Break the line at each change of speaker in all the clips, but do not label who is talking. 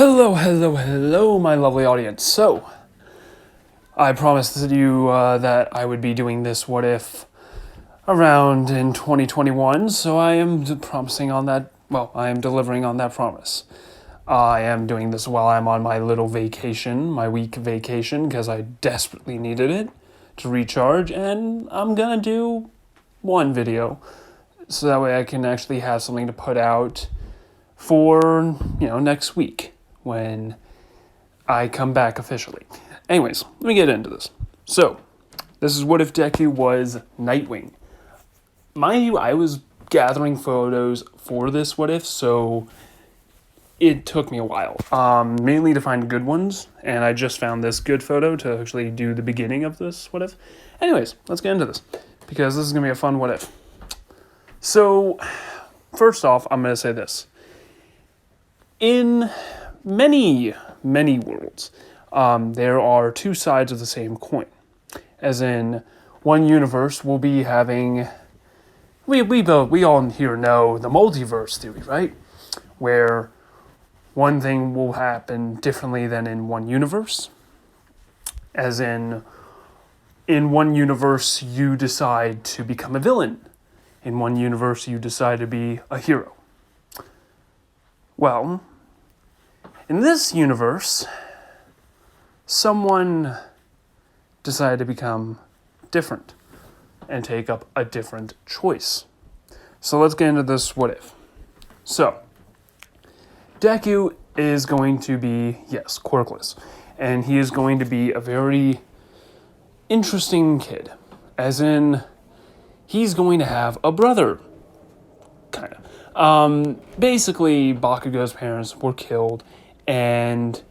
Hello, my lovely audience. So, I promised you that I would be doing this what if around in 2021, so I am promising on that, I am delivering on that promise. I am doing this while I'm on my little vacation, my week vacation, because I desperately needed it to recharge, and I'm gonna do one video, so that way I can actually have something to put out for, next week, when I come back officially. Anyways, let me get into this. So, this is what if Deku was Nightwing. Mind you, I was gathering photos for this what if, so it took me a while. Mainly to find good ones, and I just found this good photo to actually do the beginning of this what if. Anyways, let's get into this, because this is going to be a fun what if. So, first off, I'm going to say this. In many worlds, there are two sides of the same coin. As in, one universe will be having, we all here know the multiverse theory, right? Where one thing will happen differently than in one universe. As in one universe you decide to become a villain. In one universe you decide to be a hero. Well, in this universe, someone decided to become different and take up a different choice. So let's get into this what if. So, Deku is going to be, quirkless. And he is going to be a very interesting kid. As in, he's going to have a brother. Kind of. Basically, Bakugo's parents were killed. And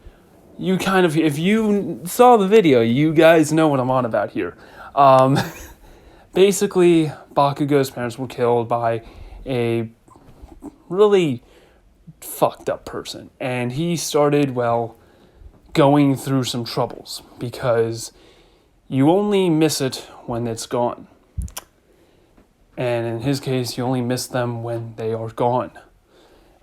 you if you saw the video, you guys know what I'm on about here. Basically, Bakugo's parents were killed by a really fucked up person. And he started, going through some troubles. Because you only miss it when it's gone. And in his case, you only miss them when they are gone.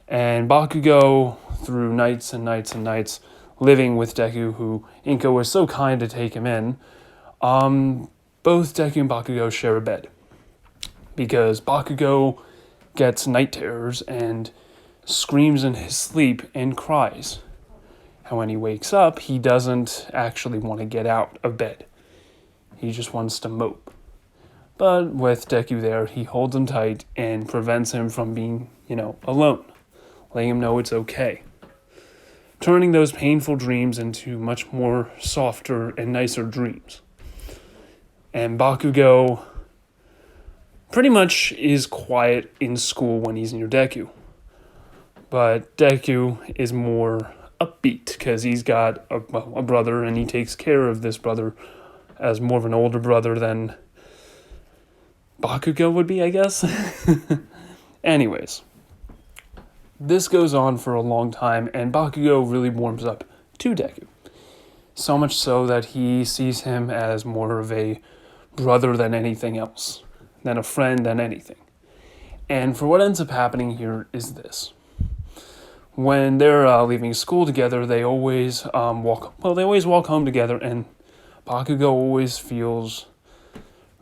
And Bakugo, through nights and nights and nights, living with Deku, who Inko was so kind to take him in, both Deku and Bakugo share a bed. Because Bakugo gets night terrors and screams in his sleep and cries. And when he wakes up, he doesn't actually want to get out of bed. He just wants to mope. But with Deku there, he holds him tight and prevents him from being, alone. Letting him know it's okay. Turning those painful dreams into much more softer and nicer dreams. And Bakugo pretty much is quiet in school when he's near Deku. But Deku is more upbeat because he's got a brother, and he takes care of this brother as more of an older brother than Bakugo would be, I guess. Anyways. This goes on for a long time, and Bakugo really warms up to Deku. So much so that he sees him as more of a brother than anything else, than a friend than anything. And for what ends up happening here is this. When they're leaving school together, they always walk home together, and Bakugo always feels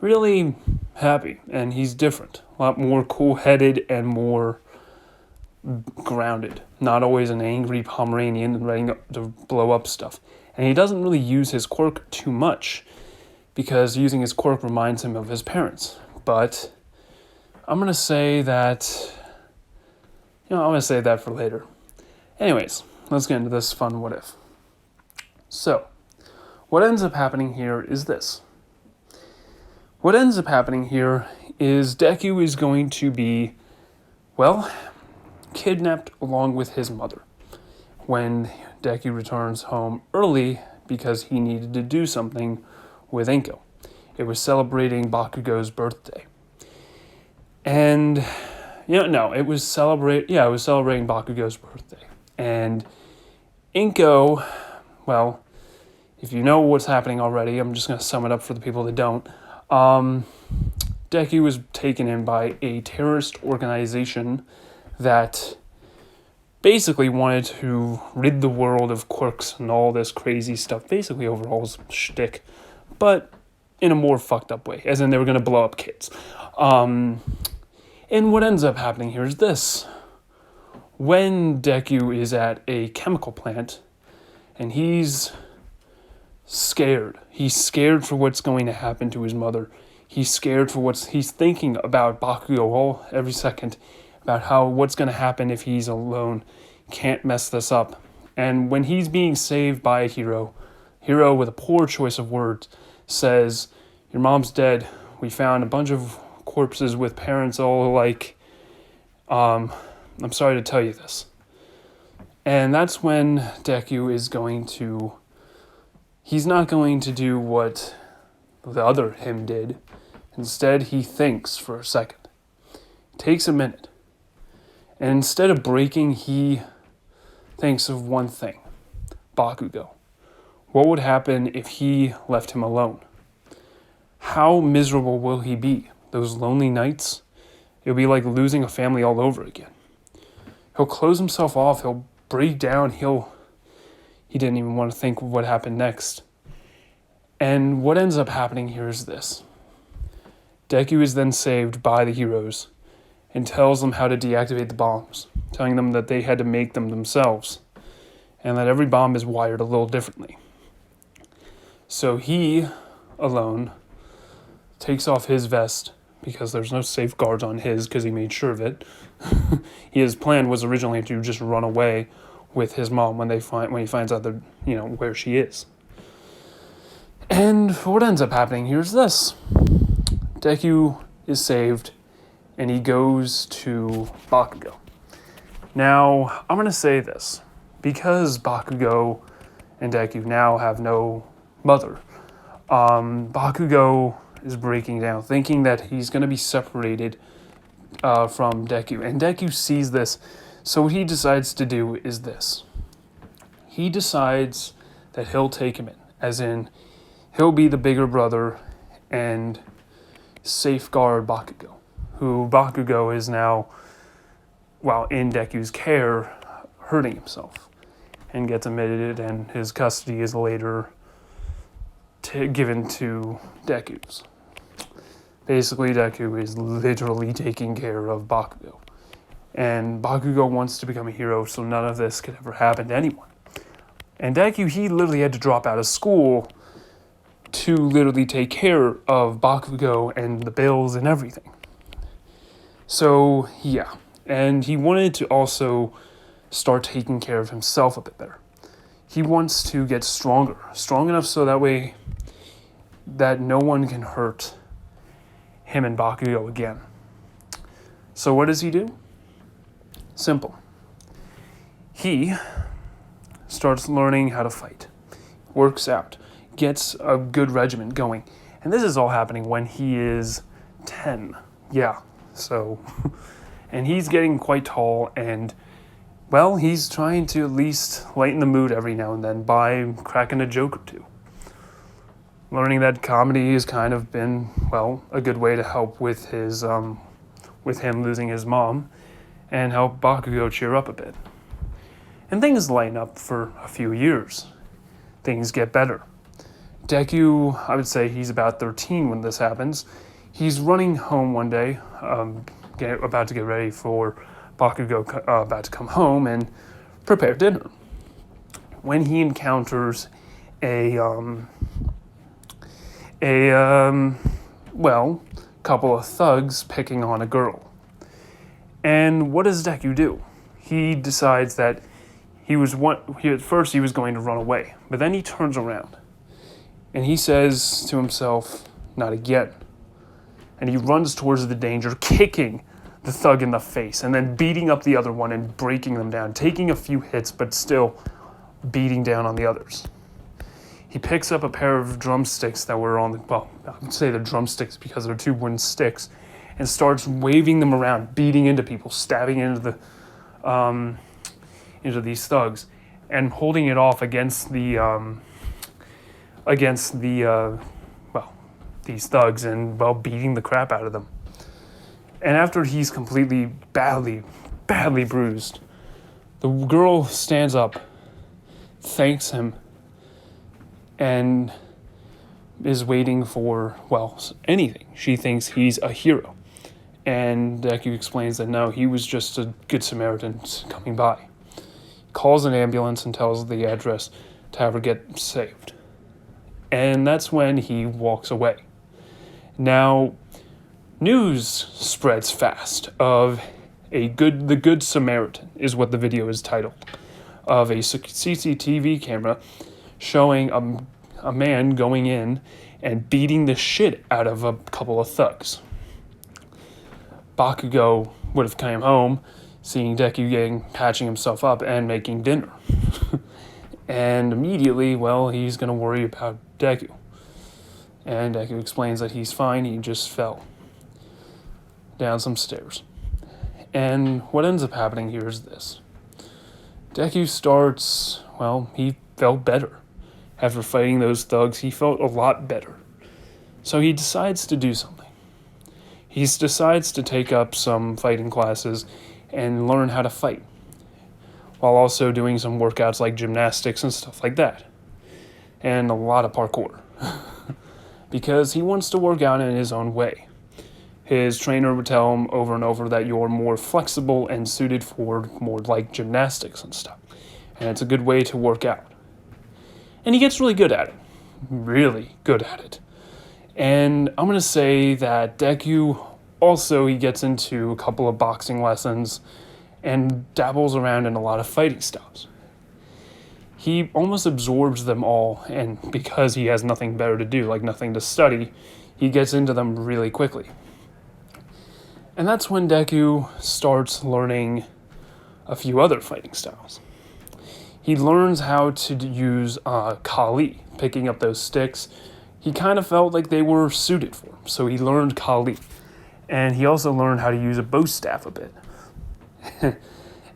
really happy, and he's different. A lot more cool-headed and more grounded, not always an angry Pomeranian ready to blow up stuff. And he doesn't really use his quirk too much, because using his quirk reminds him of his parents. But I'm going to say that, I'm going to save that for later. Anyways, let's get into this fun what if. So, what ends up happening here is this. What ends up happening here is Deku is going to be, kidnapped along with his mother when Deku returns home early because he needed to do something with Inko. It was celebrating Bakugo's birthday. And, it was celebrating Bakugo's birthday. And Inko, if you know what's happening already, I'm just going to sum it up for the people that don't. Deku was taken in by a terrorist organization that basically wanted to rid the world of quirks and all this crazy stuff, basically overhaul's shtick, but in a more fucked up way, as in they were going to blow up kids. And what ends up happening here is this. When Deku is at a chemical plant, and he's scared for what's going to happen to his mother. He's scared for he's thinking about Bakugo every second, about what's going to happen if he's alone, can't mess this up. And when he's being saved by a hero with a poor choice of words says, "Your mom's dead. We found a bunch of corpses with parents all alike. I'm sorry to tell you this." And that's when Deku is he's not going to do what the other him did. Instead, he thinks for a second. It takes a minute. And instead of breaking, he thinks of one thing. Bakugo. What would happen if he left him alone? How miserable will he be? Those lonely nights? It'll be like losing a family all over again. He'll close himself off. He'll break down. He didn't even want to think of what happened next. And what ends up happening here is this. Deku is then saved by the heroes and tells them how to deactivate the bombs, telling them that they had to make them themselves and that every bomb is wired a little differently. So he, alone, takes off his vest because there's no safeguards on his because he made sure of it. His plan was originally to just run away with his mom when he finds out that, where she is. And what ends up happening here is this. Deku is saved, and he goes to Bakugo. Now, I'm going to say this. Because Bakugo and Deku now have no mother, Bakugo is breaking down, thinking that he's going to be separated from Deku. And Deku sees this, so what he decides to do is this. He decides that he'll take him in, as in, he'll be the bigger brother and safeguard Bakugo, who Bakugo is now, while in Deku's care, hurting himself and gets admitted, and his custody is later given to Deku's. Basically, Deku is literally taking care of Bakugo. And Bakugo wants to become a hero, so none of this could ever happen to anyone. And Deku, he literally had to drop out of school to literally take care of Bakugo and the bills and everything. So, yeah. And he wanted to also start taking care of himself a bit better. He wants to get stronger. Strong enough so that way that no one can hurt him and Bakugo again. So what does he do? Simple. He starts learning how to fight. Works out. Gets a good regiment going. And this is all happening when he is 10. Yeah, so... and he's getting quite tall, and, well, he's trying to at least lighten the mood every now and then by cracking a joke or two. Learning that comedy has kind of been, well, a good way to help with his, with him losing his mom, and help Bakugo cheer up a bit. And things lighten up for a few years. Things get better. Deku, I would say he's about 13 when this happens. He's running home one day, about to get ready for Bakugo about to come home and prepare dinner. When he encounters couple of thugs picking on a girl. And what does Deku do? He decides that at first he was going to run away, but then he turns around and he says to himself, "Not again." And he runs towards the danger, kicking the thug in the face and then beating up the other one and breaking them down, taking a few hits, but still beating down on the others. He picks up a pair of drumsticks that were I would say they're drumsticks because they're two wooden sticks, and starts waving them around, beating into people, stabbing into these thugs, and holding it off against these thugs, and, beating the crap out of them. And after he's completely badly bruised, The girl stands up, thanks him, and is waiting for, well, anything. She thinks he's a hero. And Deku explains that no, he was just a good Samaritan coming by. Calls an ambulance and tells the address to have her get saved. And that's when he walks away. Now, news spreads fast of the Good Samaritan is what the video is titled, of a CCTV camera showing a man going in and beating the shit out of a couple of thugs. Bakugo would have come home, seeing Deku patching himself up and making dinner. And immediately, well, he's going to worry about Deku. And Deku explains that he's fine, he just fell down some stairs. And what ends up happening here is this. Deku starts, well, he felt better. After fighting those thugs, he felt a lot better. So he decides to do something. He decides to take up some fighting classes and learn how to fight, while also doing some workouts like gymnastics and stuff like that. And a lot of parkour. Because he wants to work out in his own way. His trainer would tell him over and over that you're more flexible and suited for more like gymnastics and stuff. And it's a good way to work out. And he gets really good at it. Really good at it. And I'm going to say that Deku also, he gets into a couple of boxing lessons and dabbles around in a lot of fighting styles. He almost absorbs them all, and because he has nothing better to do, like nothing to study, he gets into them really quickly. And that's when Deku starts learning a few other fighting styles. He learns how to use Kali, picking up those sticks. He kind of felt like they were suited for him, so he learned Kali. And he also learned how to use a bow staff a bit.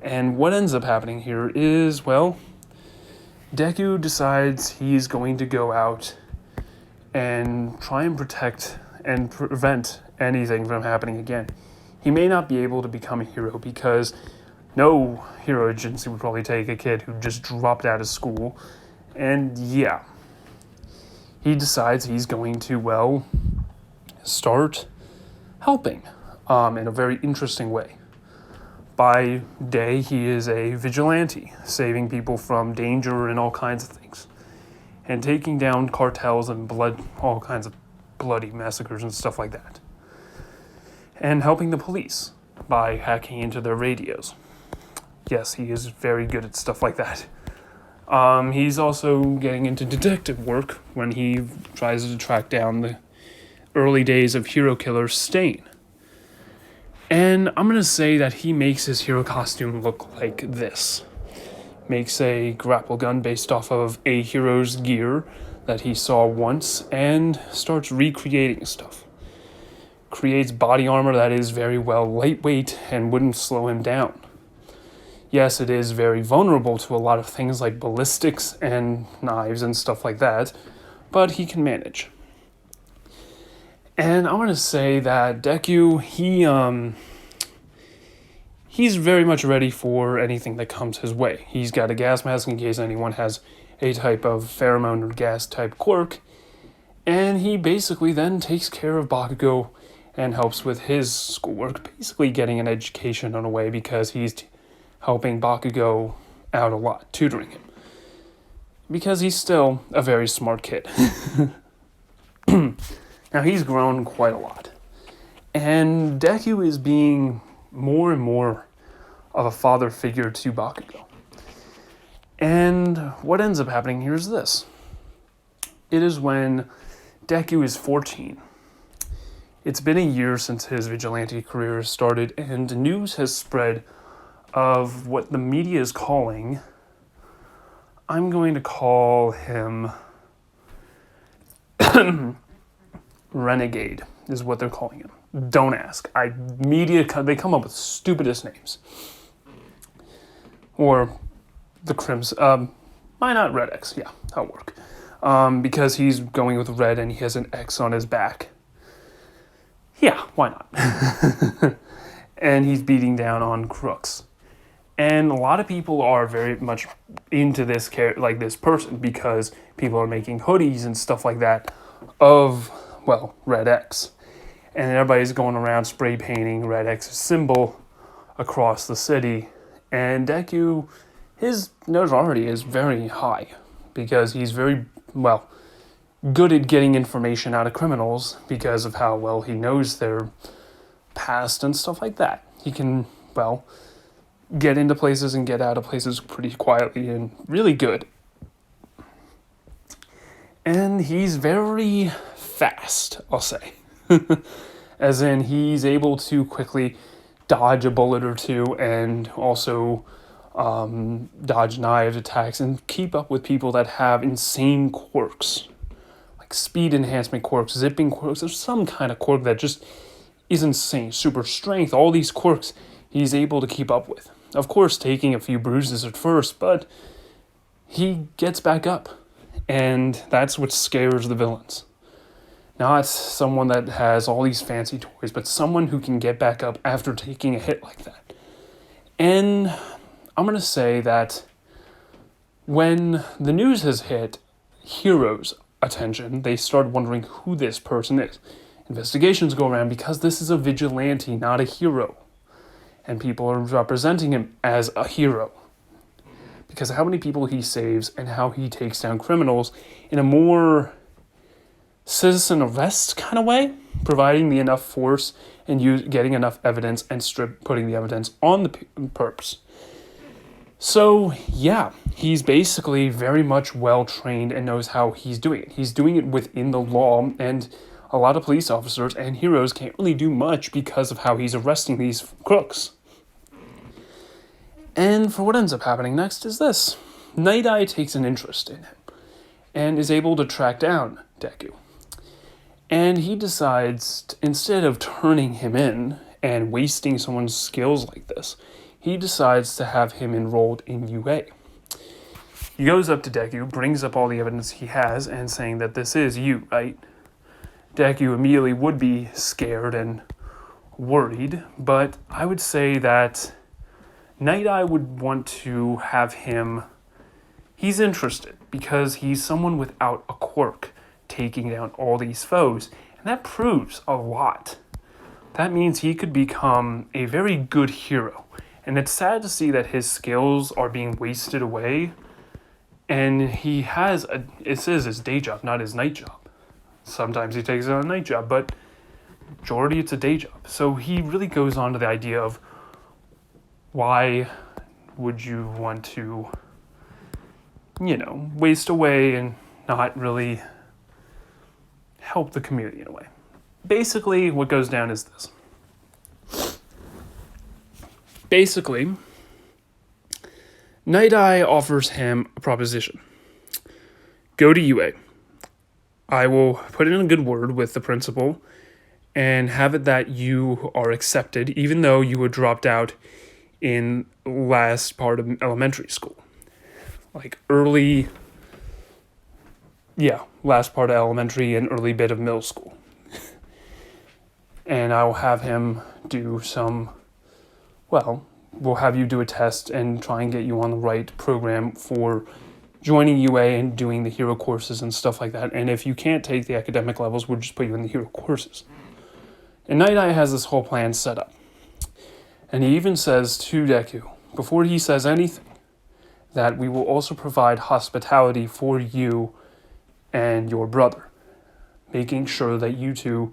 And what ends up happening here is, well, Deku decides he's going to go out and try and protect and prevent anything from happening again. He may not be able to become a hero because no hero agency would probably take a kid who just dropped out of school. And yeah, he decides he's going to, well, start helping in a very interesting way. By day, he is a vigilante, saving people from danger and all kinds of things, and taking down cartels and all kinds of bloody massacres and stuff like that, and helping the police by hacking into their radios. Yes, he is very good at stuff like that. He's also getting into detective work when he tries to track down the early days of hero killer Stain. And I'm going to say that he makes his hero costume look like this. Makes a grapple gun based off of a hero's gear that he saw once and starts recreating stuff. Creates body armor that is very well lightweight and wouldn't slow him down. Yes, it is very vulnerable to a lot of things like ballistics and knives and stuff like that, but he can manage. And I'm going to say that Deku, he's very much ready for anything that comes his way. He's got a gas mask in case anyone has a type of pheromone or gas type quirk, and he basically then takes care of Bakugo and helps with his schoolwork, basically getting an education in a way because he's helping Bakugo out a lot, tutoring him. Because he's still a very smart kid. Now, he's grown quite a lot. And Deku is being more and more of a father figure to Bakugo. And what ends up happening here is this. It is when Deku is 14. It's been a year since his vigilante career started, and news has spread of what the media is calling, I'm going to call him Renegade, is what they're calling him. Don't ask. They come up with stupidest names. Or the Crimson, why not Red X? Yeah, that'll work. Because he's going with red and he has an X on his back. Yeah, why not? And he's beating down on crooks. And a lot of people are very much into this this person, because people are making hoodies and stuff like that of, well, Red X. And everybody's going around spray painting Red X's symbol across the city. And Deku, his notoriety is very high because he's very, well, good at getting information out of criminals because of how well he knows their past and stuff like that. He can, well, get into places and get out of places pretty quietly and really good. And he's very fast, I'll say. As in, he's able to quickly dodge a bullet or two and also dodge knives attacks and keep up with people that have insane quirks. Like speed enhancement quirks, zipping quirks. There's some kind of quirk that just is insane. Super strength, all these quirks he's able to keep up with. Of course, taking a few bruises at first, but he gets back up. And that's what scares the villains. Not someone that has all these fancy toys, but someone who can get back up after taking a hit like that. And I'm going to say that when the news has hit Hero's attention, they start wondering who this person is. Investigations go around because this is a vigilante, not a hero. And people are representing him as a hero. Because of how many people he saves and how he takes down criminals in a more citizen arrest kind of way, providing the enough force and getting enough evidence and putting the evidence on the perps. So yeah, he's basically very much well trained and knows how he's doing it. He's doing it within the law, and a lot of police officers and heroes can't really do much because of how he's arresting these crooks. And for what ends up happening next is this. Night Eye takes an interest in him and is able to track down Deku. And he decides, instead of turning him in and wasting someone's skills like this, he decides to have him enrolled in UA. He goes up to Deku, brings up all the evidence he has, and saying that this is you, right? Deku immediately would be scared and worried, but I would say that Night Eye would want to have him... He's interested because he's someone without a quirk, taking down all these foes, and that proves a lot. That means he could become a very good hero, and it's sad to see that his skills are being wasted away, and he has it is his day job, not his night job. Sometimes he takes on a night job, but majority it's a day job. So he really goes on to the idea of why would you want to, waste away and not really help the community in a way. Basically, what goes down is this. Basically, Night Eye offers him a proposition. Go to UA. I will put in a good word with the principal and have it that you are accepted, even though you were dropped out in last part of elementary school. Last part of elementary and early bit of middle school. And I will have him do we'll have you do a test and try and get you on the right program for joining UA and doing the hero courses and stuff like that. And if you can't take the academic levels, we'll just put you in the hero courses. And Night Eye has this whole plan set up. And he even says to Deku, before he says anything, that we will also provide hospitality for you and your brother, making sure that you two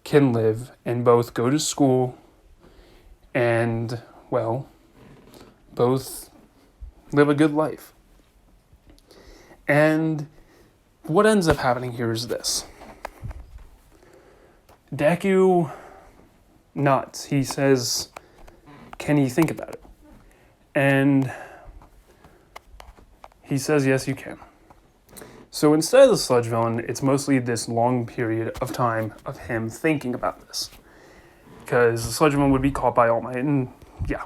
can live and both go to school and, both live a good life. And what ends up happening here is this. Deku nods. He says, can you think about it? And he says, yes, you can. So instead of the sludge villain, it's mostly this long period of time of him thinking about this. Because the sludge villain would be caught by All Might, and yeah.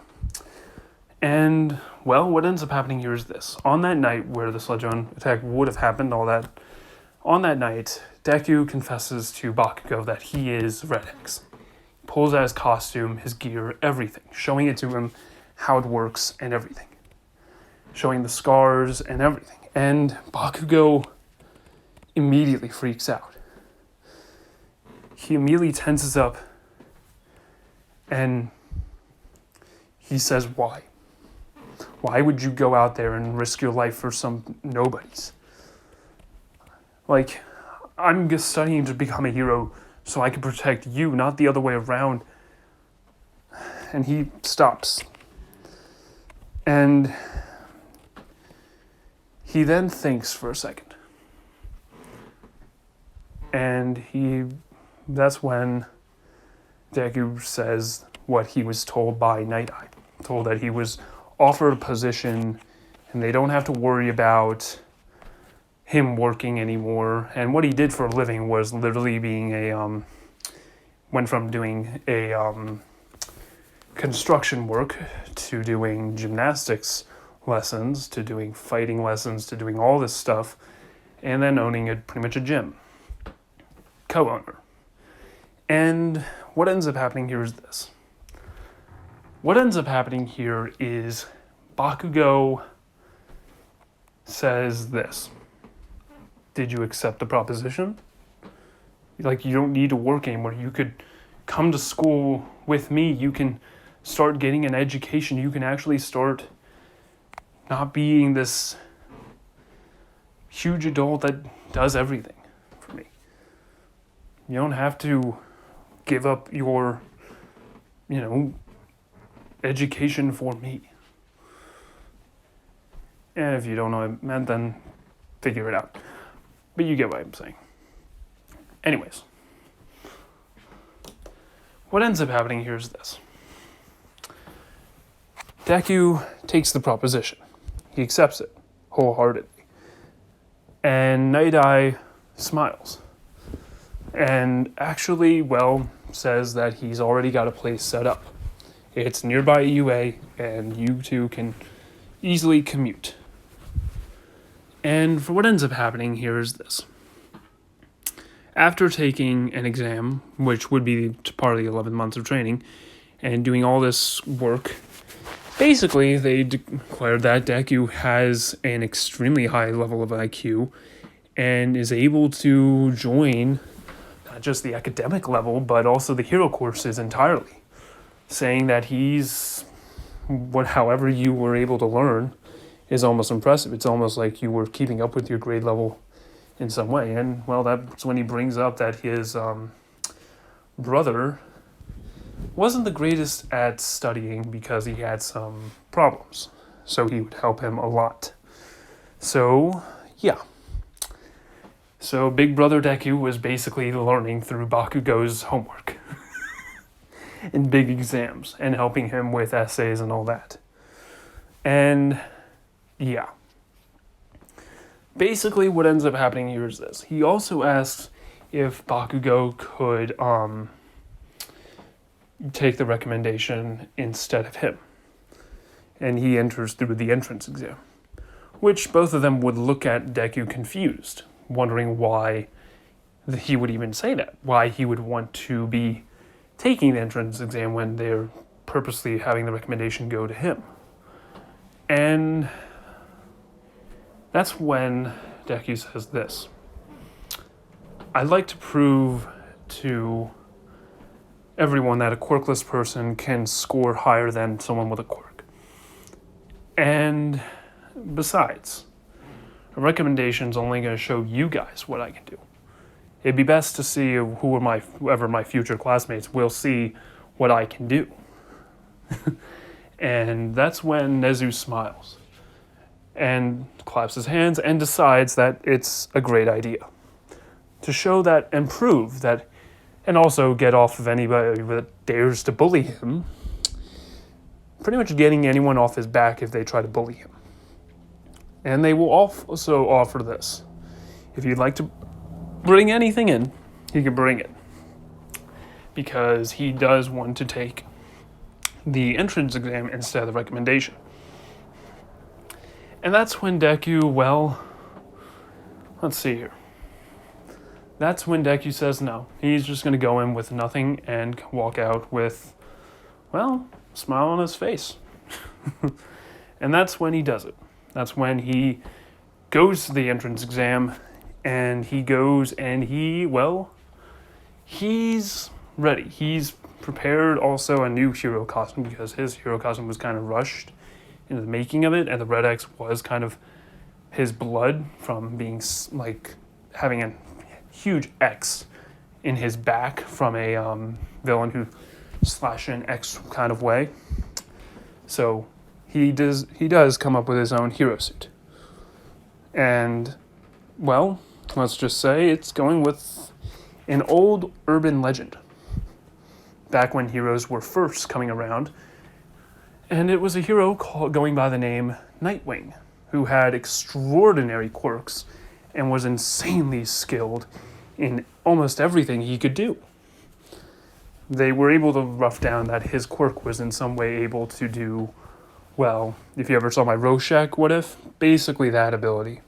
And, what ends up happening here is this. On that night where the sludge villain attack would have happened, on that night, Deku confesses to Bakugo that he is Red X. Pulls out his costume, his gear, everything, showing it to him how it works and everything. Showing the scars and everything. And Bakugo immediately freaks out. He immediately tenses up and he says, why? Why would you go out there and risk your life for some nobodies? Like, I'm just studying to become a hero so I can protect you, not the other way around. And he stops. And he then thinks for a second. And that's when Deku says what he was told by Night Eye. Told that he was offered a position and they don't have to worry about him working anymore. And what he did for a living was literally being went from doing a construction work to doing gymnastics lessons, to doing fighting lessons, to doing all this stuff, and then owning pretty much a gym. Co-owner. And what ends up happening here is this. What ends up happening here is Bakugo says this. Did you accept the proposition? Like, you don't need to work anymore. You could come to school with me. You can start getting an education. You can actually start not being this huge adult that does everything for me. You don't have to give up your, education for me. And if you don't know what it meant, then figure it out. But you get what I'm saying. Anyways. What ends up happening here is this. Deku takes the proposition. He accepts it wholeheartedly. And Night Eye smiles. And actually, says that he's already got a place set up. It's nearby UA, and you two can easily commute. And for what ends up happening here is this. After taking an exam, which would be part of the 11 months of training, and doing all this work, basically they declared that Deku has an extremely high level of IQ and is able to join not just the academic level, but also the hero courses entirely, saying that however you were able to learn is almost impressive. It's almost like you were keeping up with your grade level in some way. And, that's when he brings up that his brother wasn't the greatest at studying because he had some problems. So he would help him a lot. So, yeah. So Big Brother Deku was basically learning through Bakugo's homework and big exams and helping him with essays and all that. And, yeah. Basically, what ends up happening here is this. He also asks if Bakugo could take the recommendation instead of him. And he enters through the entrance exam, which both of them would look at Deku confused, wondering why he would even say that, why he would want to be taking the entrance exam when they're purposely having the recommendation go to him. And that's when Deku says this. I'd like to prove to everyone that a quirkless person can score higher than someone with a quirk. And besides, a recommendation's only going to show you guys what I can do. It'd be best to see whoever my future classmates will see what I can do. And that's when Nezu smiles and claps his hands and decides that it's a great idea to show that and prove that, and also get off of anybody that dares to bully him, pretty much getting anyone off his back if they try to bully him. And they will also offer this. If you'd like to bring anything in, he can bring it. Because he does want to take the entrance exam instead of the recommendation. And that's when Deku, let's see here. That's when Deku says no. He's just going to go in with nothing and walk out with, a smile on his face. And that's when he does it. That's when he goes to the entrance exam, and he goes and he's ready. He's prepared also a new hero costume because his hero costume was kind of rushed into the making of it, and the red X was kind of his blood from being like having a huge X in his back from a villain who slashed in an X kind of way. So he does come up with his own hero suit. And, well, let's just say it's going with an old urban legend. Back when heroes were first coming around. And it was a hero going by the name Nightwing, who had extraordinary quirks and was insanely skilled in almost everything he could do. They were able to rough down that his quirk was in some way able to do, well, if you ever saw my Rorschach What If, basically that ability.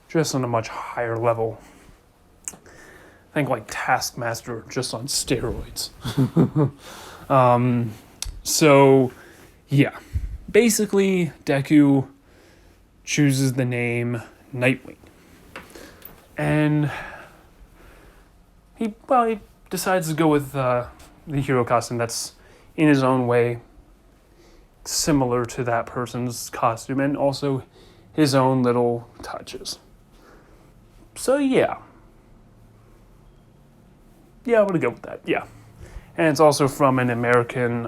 Just on a much higher level. Think like Taskmaster, just on steroids. So, yeah. Basically, Deku chooses the name Nightwing. And he decides to go with the hero costume that's in his own way similar to that person's costume, and also his own little touches. So yeah, I'm gonna go with that. Yeah, and it's also from an American.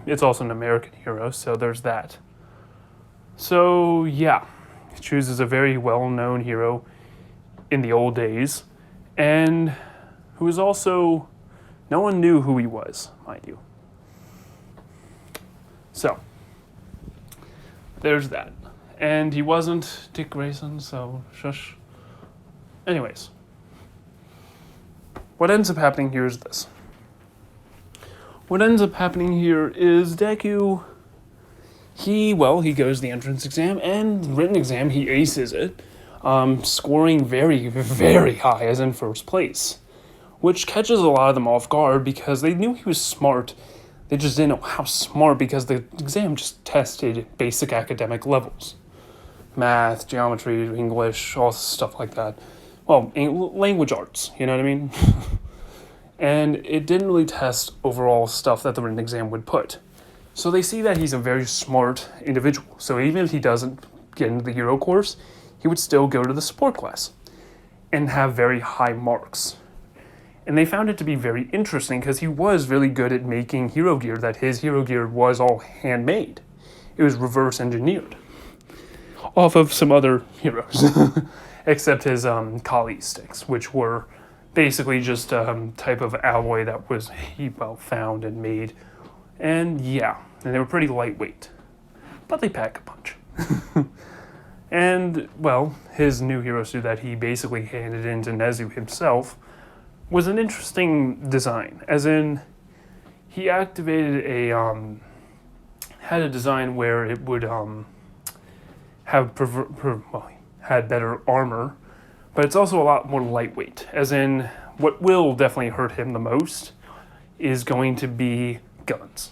It's also an American hero, so there's that. So yeah, he chooses a very well-known hero in the old days, and who is also no one knew who he was, mind you. So there's that, and he wasn't Dick Grayson, so shush. Anyways, what ends up happening here is this. What ends up happening here is Deku, he goes the entrance exam, and written exam, he aces it, scoring very, very high, as in first place, which catches a lot of them off guard because they knew he was smart. They just didn't know how smart because the exam just tested basic academic levels. Math, geometry, English, all stuff like that. Well, language arts, you know what I mean? And it didn't really test overall stuff that the written exam would put. So they see that he's a very smart individual. So even if he doesn't get into the hero course, he would still go to the support class and have very high marks. And they found it to be very interesting because he was really good at making hero gear, that his hero gear was all handmade. It was reverse engineered off of some other heroes, except his Kali sticks, which were basically just a type of alloy that was found and made. And yeah, and they were pretty lightweight, but they pack a punch. And, well, his new hero suit that he basically handed in to Nezu himself was an interesting design, as in he activated had a design where it would had better armor, but it's also a lot more lightweight, as in what will definitely hurt him the most is going to be guns.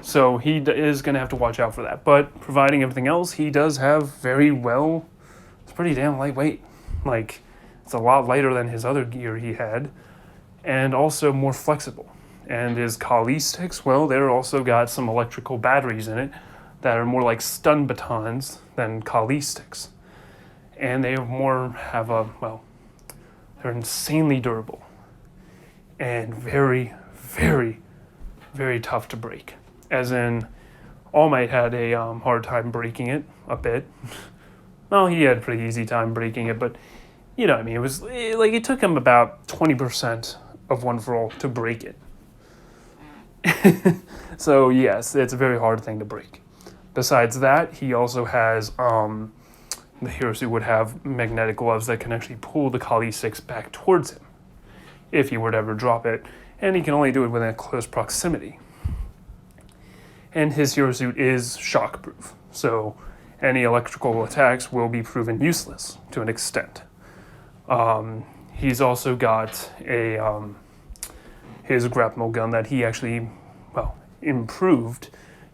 So he is going to have to watch out for that, but providing everything else, he does have it's pretty damn lightweight. Like, it's a lot lighter than his other gear he had, and also more flexible. And his Kali sticks, well, they're also got some electrical batteries in it that are more like stun batons than Kali sticks. And they they're insanely durable and very, very, very tough to break. As in, All Might had a hard time breaking it a bit. Well, he had a pretty easy time breaking it, but you know what I mean. It took him about 20% of One For All to break it. So yes, it's a very hard thing to break. Besides that, he also has the hero suit would have magnetic gloves that can actually pull the Kali sticks back towards him if he were to ever drop it, and he can only do it within a close proximity. And his hero suit is shockproof, so any electrical attacks will be proven useless to an extent. He's also got his grapnel gun that he actually, improved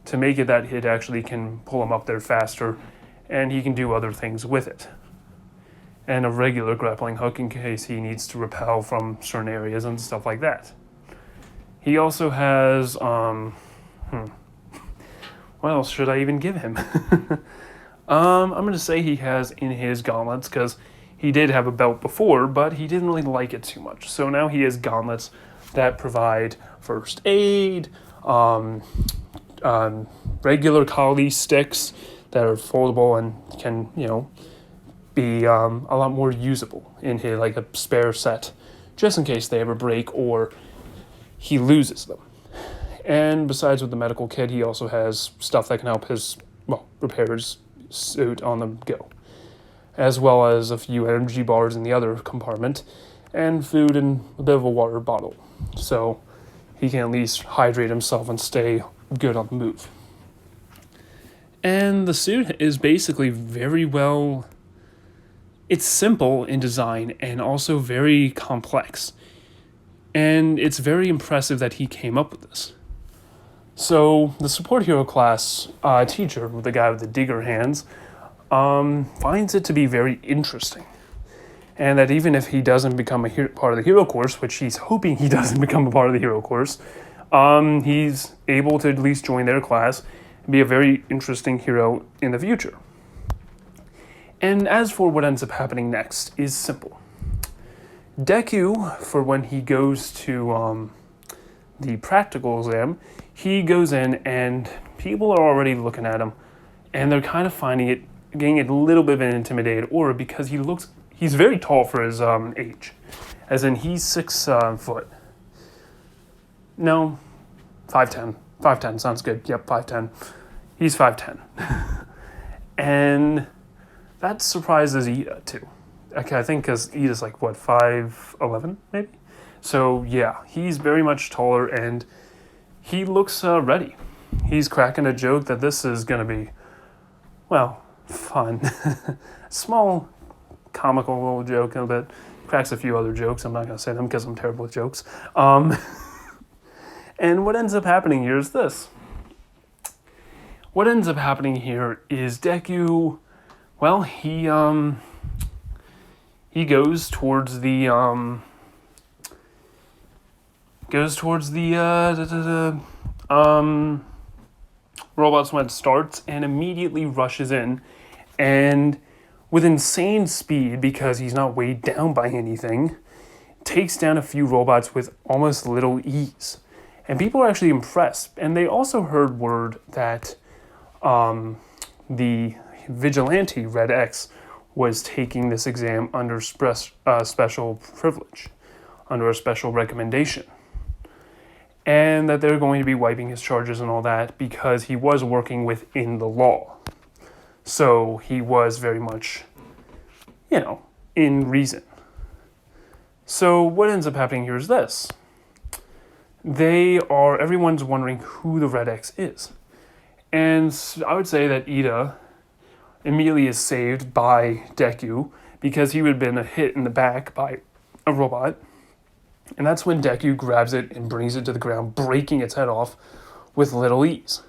to make it that it actually can pull him up there faster, and he can do other things with it. And a regular grappling hook in case he needs to repel from certain areas and stuff like that. He also has, what else should I even give him? I'm going to say he has in his gauntlets, because he did have a belt before, but he didn't really like it too much. So now he has gauntlets that provide first aid, regular kali sticks that are foldable and can, be a lot more usable in his, like a spare set, just in case they ever break or he loses them. And besides with the medical kit, he also has stuff that can help repair his suit on the go, as well as a few energy bars in the other compartment, and food and a bit of a water bottle, so he can at least hydrate himself and stay good on the move. And the suit is basically it's simple in design and also very complex. And it's very impressive that he came up with this. So the support hero class teacher, the guy with the digger hands, finds it to be very interesting. And that even if he doesn't become part of the hero course, which he's hoping he doesn't become a part of the hero course, he's able to at least join their class and be a very interesting hero in the future. And as for what ends up happening next is simple. Deku, for when he goes to the practical exam, he goes in and people are already looking at him and they're kind of getting a little bit of an intimidated aura because he's very tall for his age. As in, he's 6 foot. No, 5'10". 5'10" sounds good. Yep, 5'10". He's 5'10". And that surprises Ida, too. Okay, I think because Ida's 5'11", maybe? So, yeah, he's very much taller, and he looks ready. He's cracking a joke that this is going to be, fun. Small, comical little joke a bit. Cracks a few other jokes. I'm not going to say them because I'm terrible at jokes. And what ends up happening here is this. What ends up happening here is Deku, he goes towards the robots when it starts and immediately rushes in, and with insane speed, because he's not weighed down by anything, takes down a few robots with almost little ease. And people are actually impressed. And they also heard word that the vigilante Red X was taking this exam under special privilege, under a special recommendation. And that they're going to be wiping his charges and all that because he was working within the law. So he was very much, in reason. So what ends up happening here is this. Everyone's wondering who the Red X is. And I would say that Ida immediately is saved by Deku because he would have been hit in the back by a robot. And that's when Deku grabs it and brings it to the ground, breaking its head off with little ease.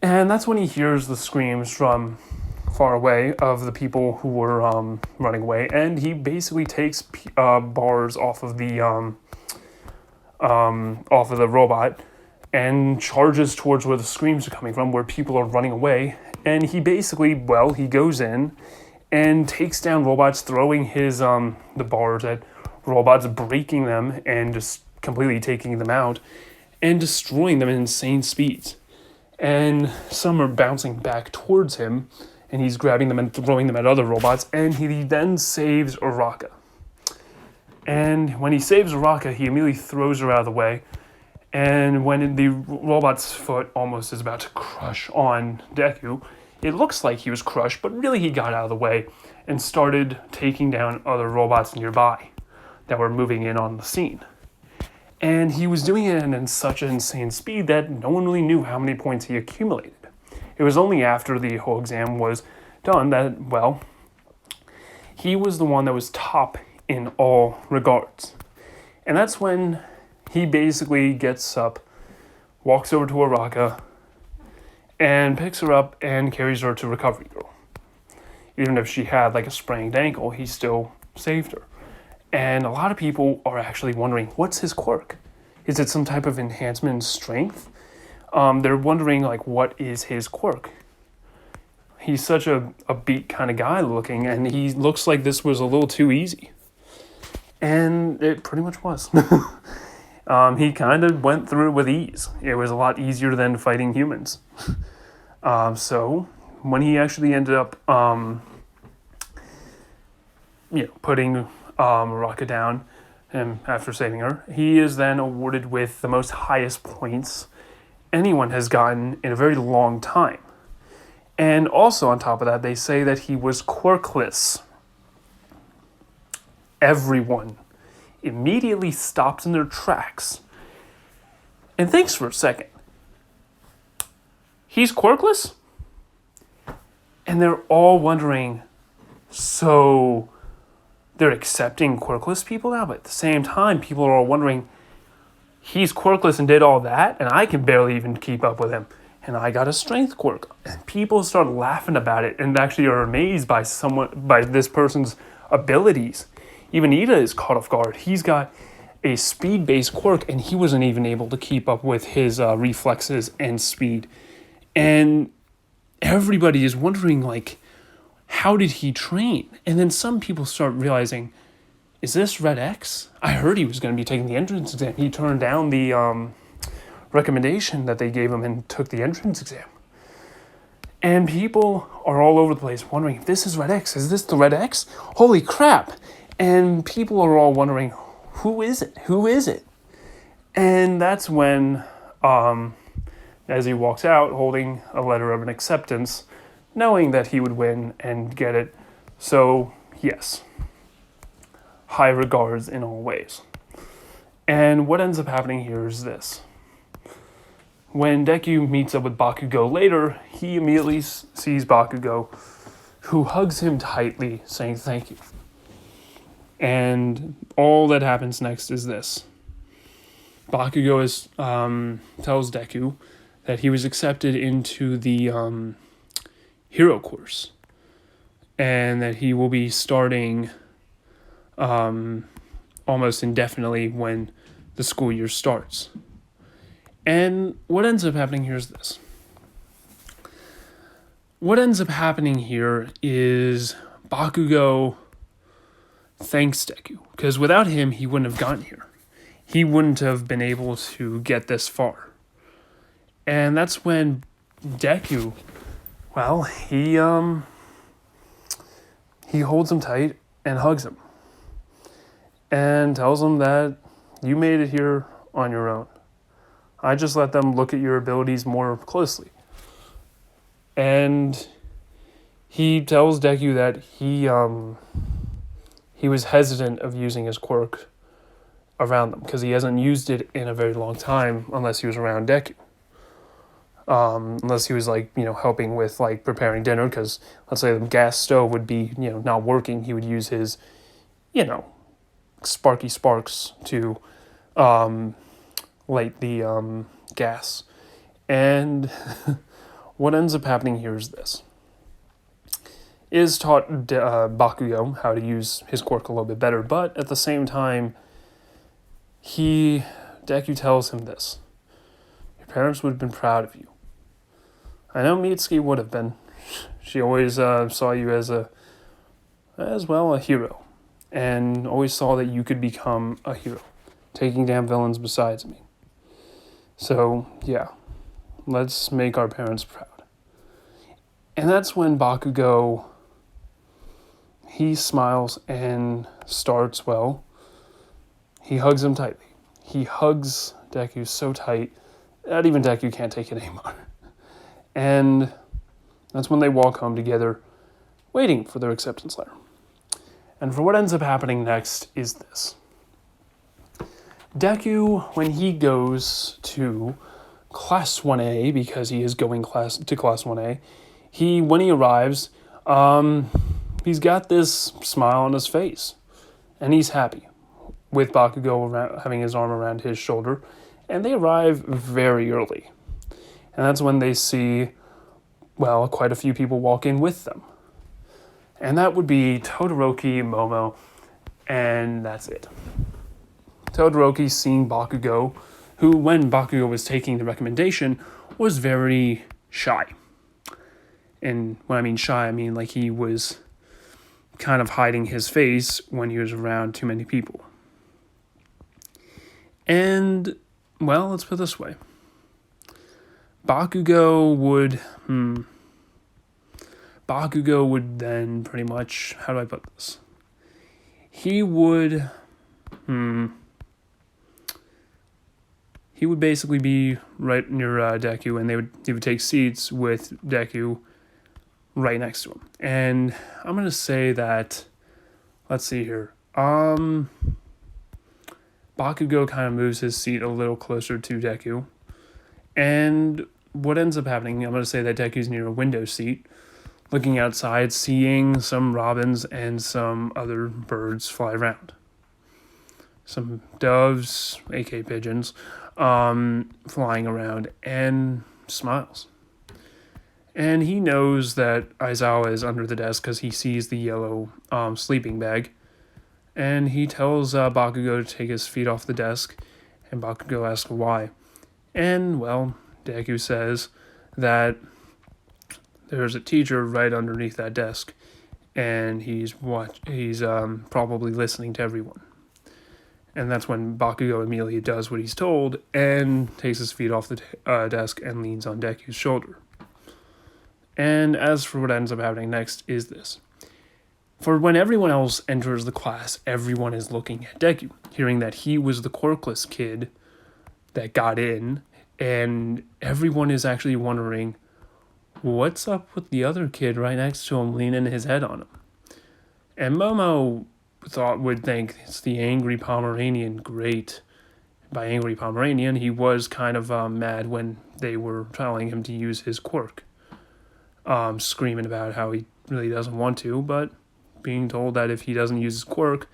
And that's when he hears the screams from far away of the people who were running away, and he basically takes bars off of the robot and charges towards where the screams are coming from, where people are running away. And he basically, he goes in and takes down robots, throwing his the bars at robots, breaking them and just completely taking them out and destroying them at insane speeds. And some are bouncing back towards him, and he's grabbing them and throwing them at other robots, and he then saves Uraka. And when he saves Uraka, he immediately throws her out of the way, and when the robot's foot almost is about to crush on Deku, it looks like he was crushed, but really he got out of the way and started taking down other robots nearby that were moving in on the scene. And he was doing it in such an insane speed that no one really knew how many points he accumulated. It was only after the whole exam was done that, he was the one that was top in all regards. And that's when he basically gets up, walks over to Uraka, and picks her up and carries her to Recovery Girl. Even if she had like a sprained ankle, he still saved her. And a lot of people are actually wondering, what's his quirk? Is it some type of enhancement in strength? They're wondering, like, what is his quirk? He's such a beat kind of guy looking, and he looks like this was a little too easy. And it pretty much was. He kind of went through it with ease. It was a lot easier than fighting humans. So when he actually ended up, putting Rocket down, and after saving her, he is then awarded with the most highest points anyone has gotten in a very long time. And also on top of that, they say that he was quirkless. Everyone immediately stops in their tracks and thinks for a second. He's quirkless? And they're all wondering, so they're accepting quirkless people now, but at the same time, people are all wondering, he's quirkless and did all that, and I can barely even keep up with him. And I got a strength quirk. And people start laughing about it and actually are amazed by this person's abilities. Even Ida is caught off guard. He's got a speed-based quirk, and he wasn't even able to keep up with his reflexes and speed. And everybody is wondering, like, how did he train? And then some people start realizing, is this Red X? I heard he was going to be taking the entrance exam. He turned down the recommendation that they gave him and took the entrance exam. And people are all over the place wondering, if this is Red X, is this the Red X? Holy crap. And people are all wondering, who is it? Who is it? And that's when, as he walks out holding a letter of an acceptance, knowing that he would win and get it. So, yes. High regards in all ways. And what ends up happening here is this. When Deku meets up with Bakugo later, he immediately sees Bakugo, who hugs him tightly, saying thank you. And all that happens next is this. Bakugo tells Deku that he was accepted into the hero course, and that he will be starting almost indefinitely when the school year starts. And what ends up happening here is this. What ends up happening here is Bakugo thanks Deku, because without him, he wouldn't have gotten here. He wouldn't have been able to get this far. And that's when Deku, well, he holds him tight and hugs him and tells him that you made it here on your own. I just let them look at your abilities more closely. And he tells Deku that he was hesitant of using his quirk around them because he hasn't used it in a very long time unless he was around Deku. Unless he was helping with preparing dinner, because let's say the gas stove would be not working, he would use his sparky sparks to light the gas. And what ends up happening here is this. Is taught Bakugo how to use his quirk a little bit better, but at the same time, Deku tells him this. Your parents would have been proud of you. I know Mitsuki would have been. She always saw you as a hero, and always saw that you could become a hero, taking down villains besides me. So, yeah, let's make our parents proud. And that's when Bakugo, he smiles and starts, he hugs him tightly. He hugs Deku so tight that even Deku can't take it anymore. And that's when they walk home together, waiting for their acceptance letter. And for what ends up happening next is this. Deku, when he goes to Class 1A, because he is going to Class 1A, when he arrives, he's got this smile on his face. And he's happy with Bakugo having his arm around his shoulder. And they arrive very early. And that's when they see well, quite a few people walk in with them. And that would be Todoroki, Momo, and that's it. Todoroki seeing Bakugo, who, when Bakugo was taking the recommendation, was very shy. And when I mean shy, I mean like he was kind of hiding his face when he was around too many people. And, well, let's put it this way. Bakugo would then pretty much, how do I put this? He would basically be right near Deku, and he would take seats with Deku right next to him. And I'm going to say that, let's see here. Bakugo kind of moves his seat a little closer to Deku. And what ends up happening, I'm going to say that Deku's near a window seat, looking outside, seeing some robins and some other birds fly around. Some doves, aka pigeons, flying around, and smiles. And he knows that Aizawa is under the desk because he sees the yellow sleeping bag. And he tells Bakugo to take his feet off the desk, and Bakugo asks why. And, well, Deku says that there's a teacher right underneath that desk, and he's probably listening to everyone. And that's when Bakugo immediately does what he's told and takes his feet off the desk and leans on Deku's shoulder. And as for what ends up happening next is this. For when everyone else enters the class, everyone is looking at Deku, hearing that he was the quirkless kid that got in, and everyone is actually wondering, what's up with the other kid right next to him leaning his head on him? And Momo would think it's the angry Pomeranian. Great. By angry Pomeranian, he was kind of mad when they were telling him to use his quirk. Screaming about how he really doesn't want to, but being told that if he doesn't use his quirk,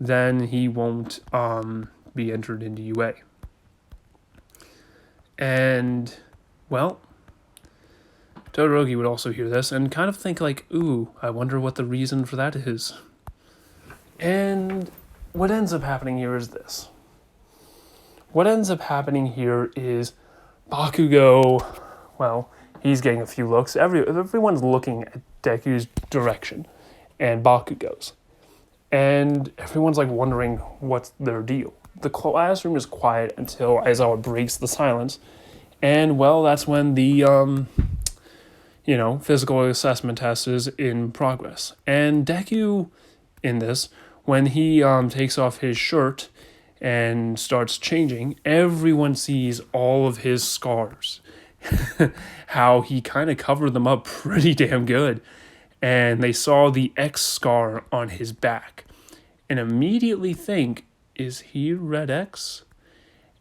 then he won't be entered into UA. And, well, Todoroki would also hear this and kind of think like, ooh, I wonder what the reason for that is. And what ends up happening here is this. What ends up happening here is Bakugo, well, he's getting a few looks. Everyone's looking at Deku's direction and Bakugo's. And everyone's like wondering what's their deal. The classroom is quiet until Aizawa breaks the silence. And, well, that's when the, physical assessment test is in progress. And Deku, in this, when he takes off his shirt and starts changing, everyone sees all of his scars. How he kind of covered them up pretty damn good. And they saw the X scar on his back. And immediately think, is he Red X?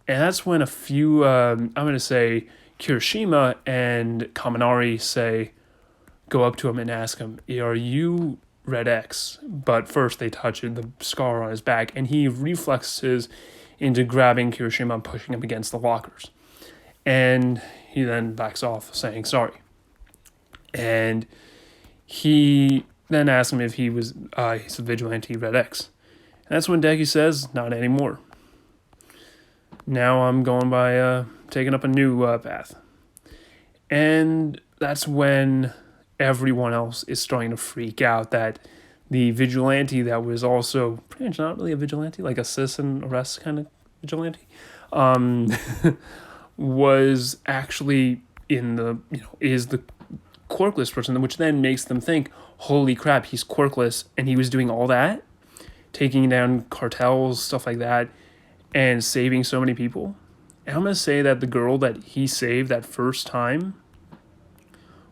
And that's when a few, I'm going to say, Kirishima and Kaminari go up to him and ask him, are you Red X? But first they touch the scar on his back, and he reflexes into grabbing Kirishima and pushing him against the lockers. And he then backs off, saying sorry. And he then asks him if he's a vigilante Red X. And that's when Deku says, not anymore. Now I'm going by taking up a new path. And that's when everyone else is starting to freak out that the vigilante that was also pretty much not really a vigilante, like a citizen arrest kind of vigilante, was actually is the quirkless person, which then makes them think, holy crap, he's quirkless, and he was doing all that, taking down cartels, stuff like that, and saving so many people. And I'm going to say that the girl that he saved that first time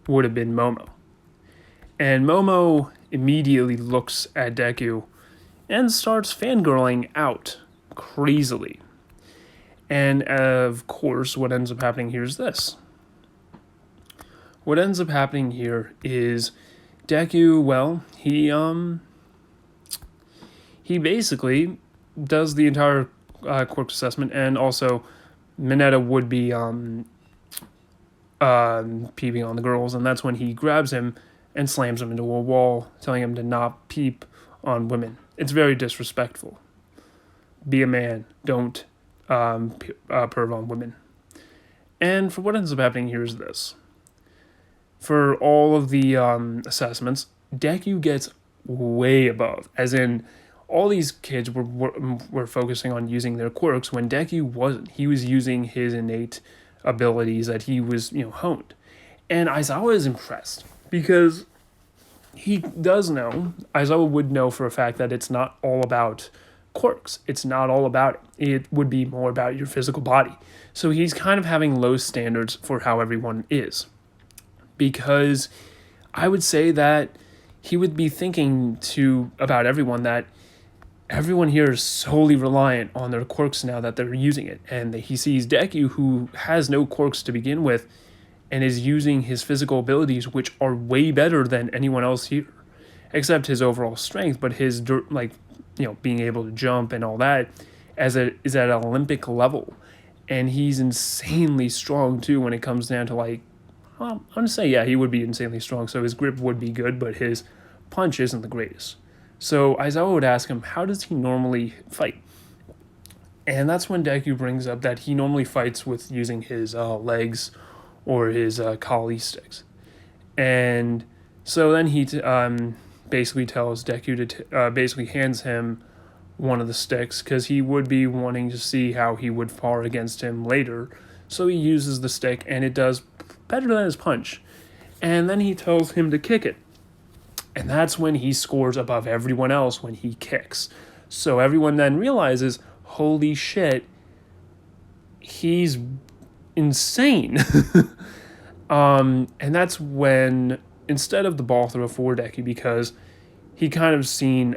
would have been Momo. And Momo immediately looks at Deku and starts fangirling out crazily. And of course, what ends up happening here is this. What ends up happening here is Deku, well, he basically does the entire quirk assessment, and also Mineta would be peeping on the girls, and that's when he grabs him and slams him into a wall, telling him to not peep on women. It's very disrespectful. Be a man. Don't perv on women. And for what ends up happening here is this. For all of the assessments, Deku gets way above. As in, all these kids were focusing on using their quirks when Deku wasn't. He was using his innate abilities that he was, honed. And Aizawa is impressed because he does know, Aizawa would know for a fact that it's not all about quirks. It's not all about it. It would be more about your physical body. So he's kind of having low standards for how everyone is. Because I would say that he would be thinking about everyone that everyone here is solely reliant on their quirks now that they're using it. And he sees Deku, who has no quirks to begin with, and is using his physical abilities, which are way better than anyone else here. Except his overall strength, but his, being able to jump and all that is at an Olympic level. And he's insanely strong, too, when it comes down to, I'm going to say, yeah, he would be insanely strong, so his grip would be good, but his punch isn't the greatest. So Aizawa would ask him, how does he normally fight? And that's when Deku brings up that he normally fights with using his legs or his kali sticks. And so then he basically tells Deku to basically hands him one of the sticks because he would be wanting to see how he would fare against him later. So he uses the stick and it does better than his punch. And then he tells him to kick it. And that's when he scores above everyone else when he kicks. So everyone then realizes, holy shit, he's insane. And that's when, instead of the ball throw for Deku, because he kind of seen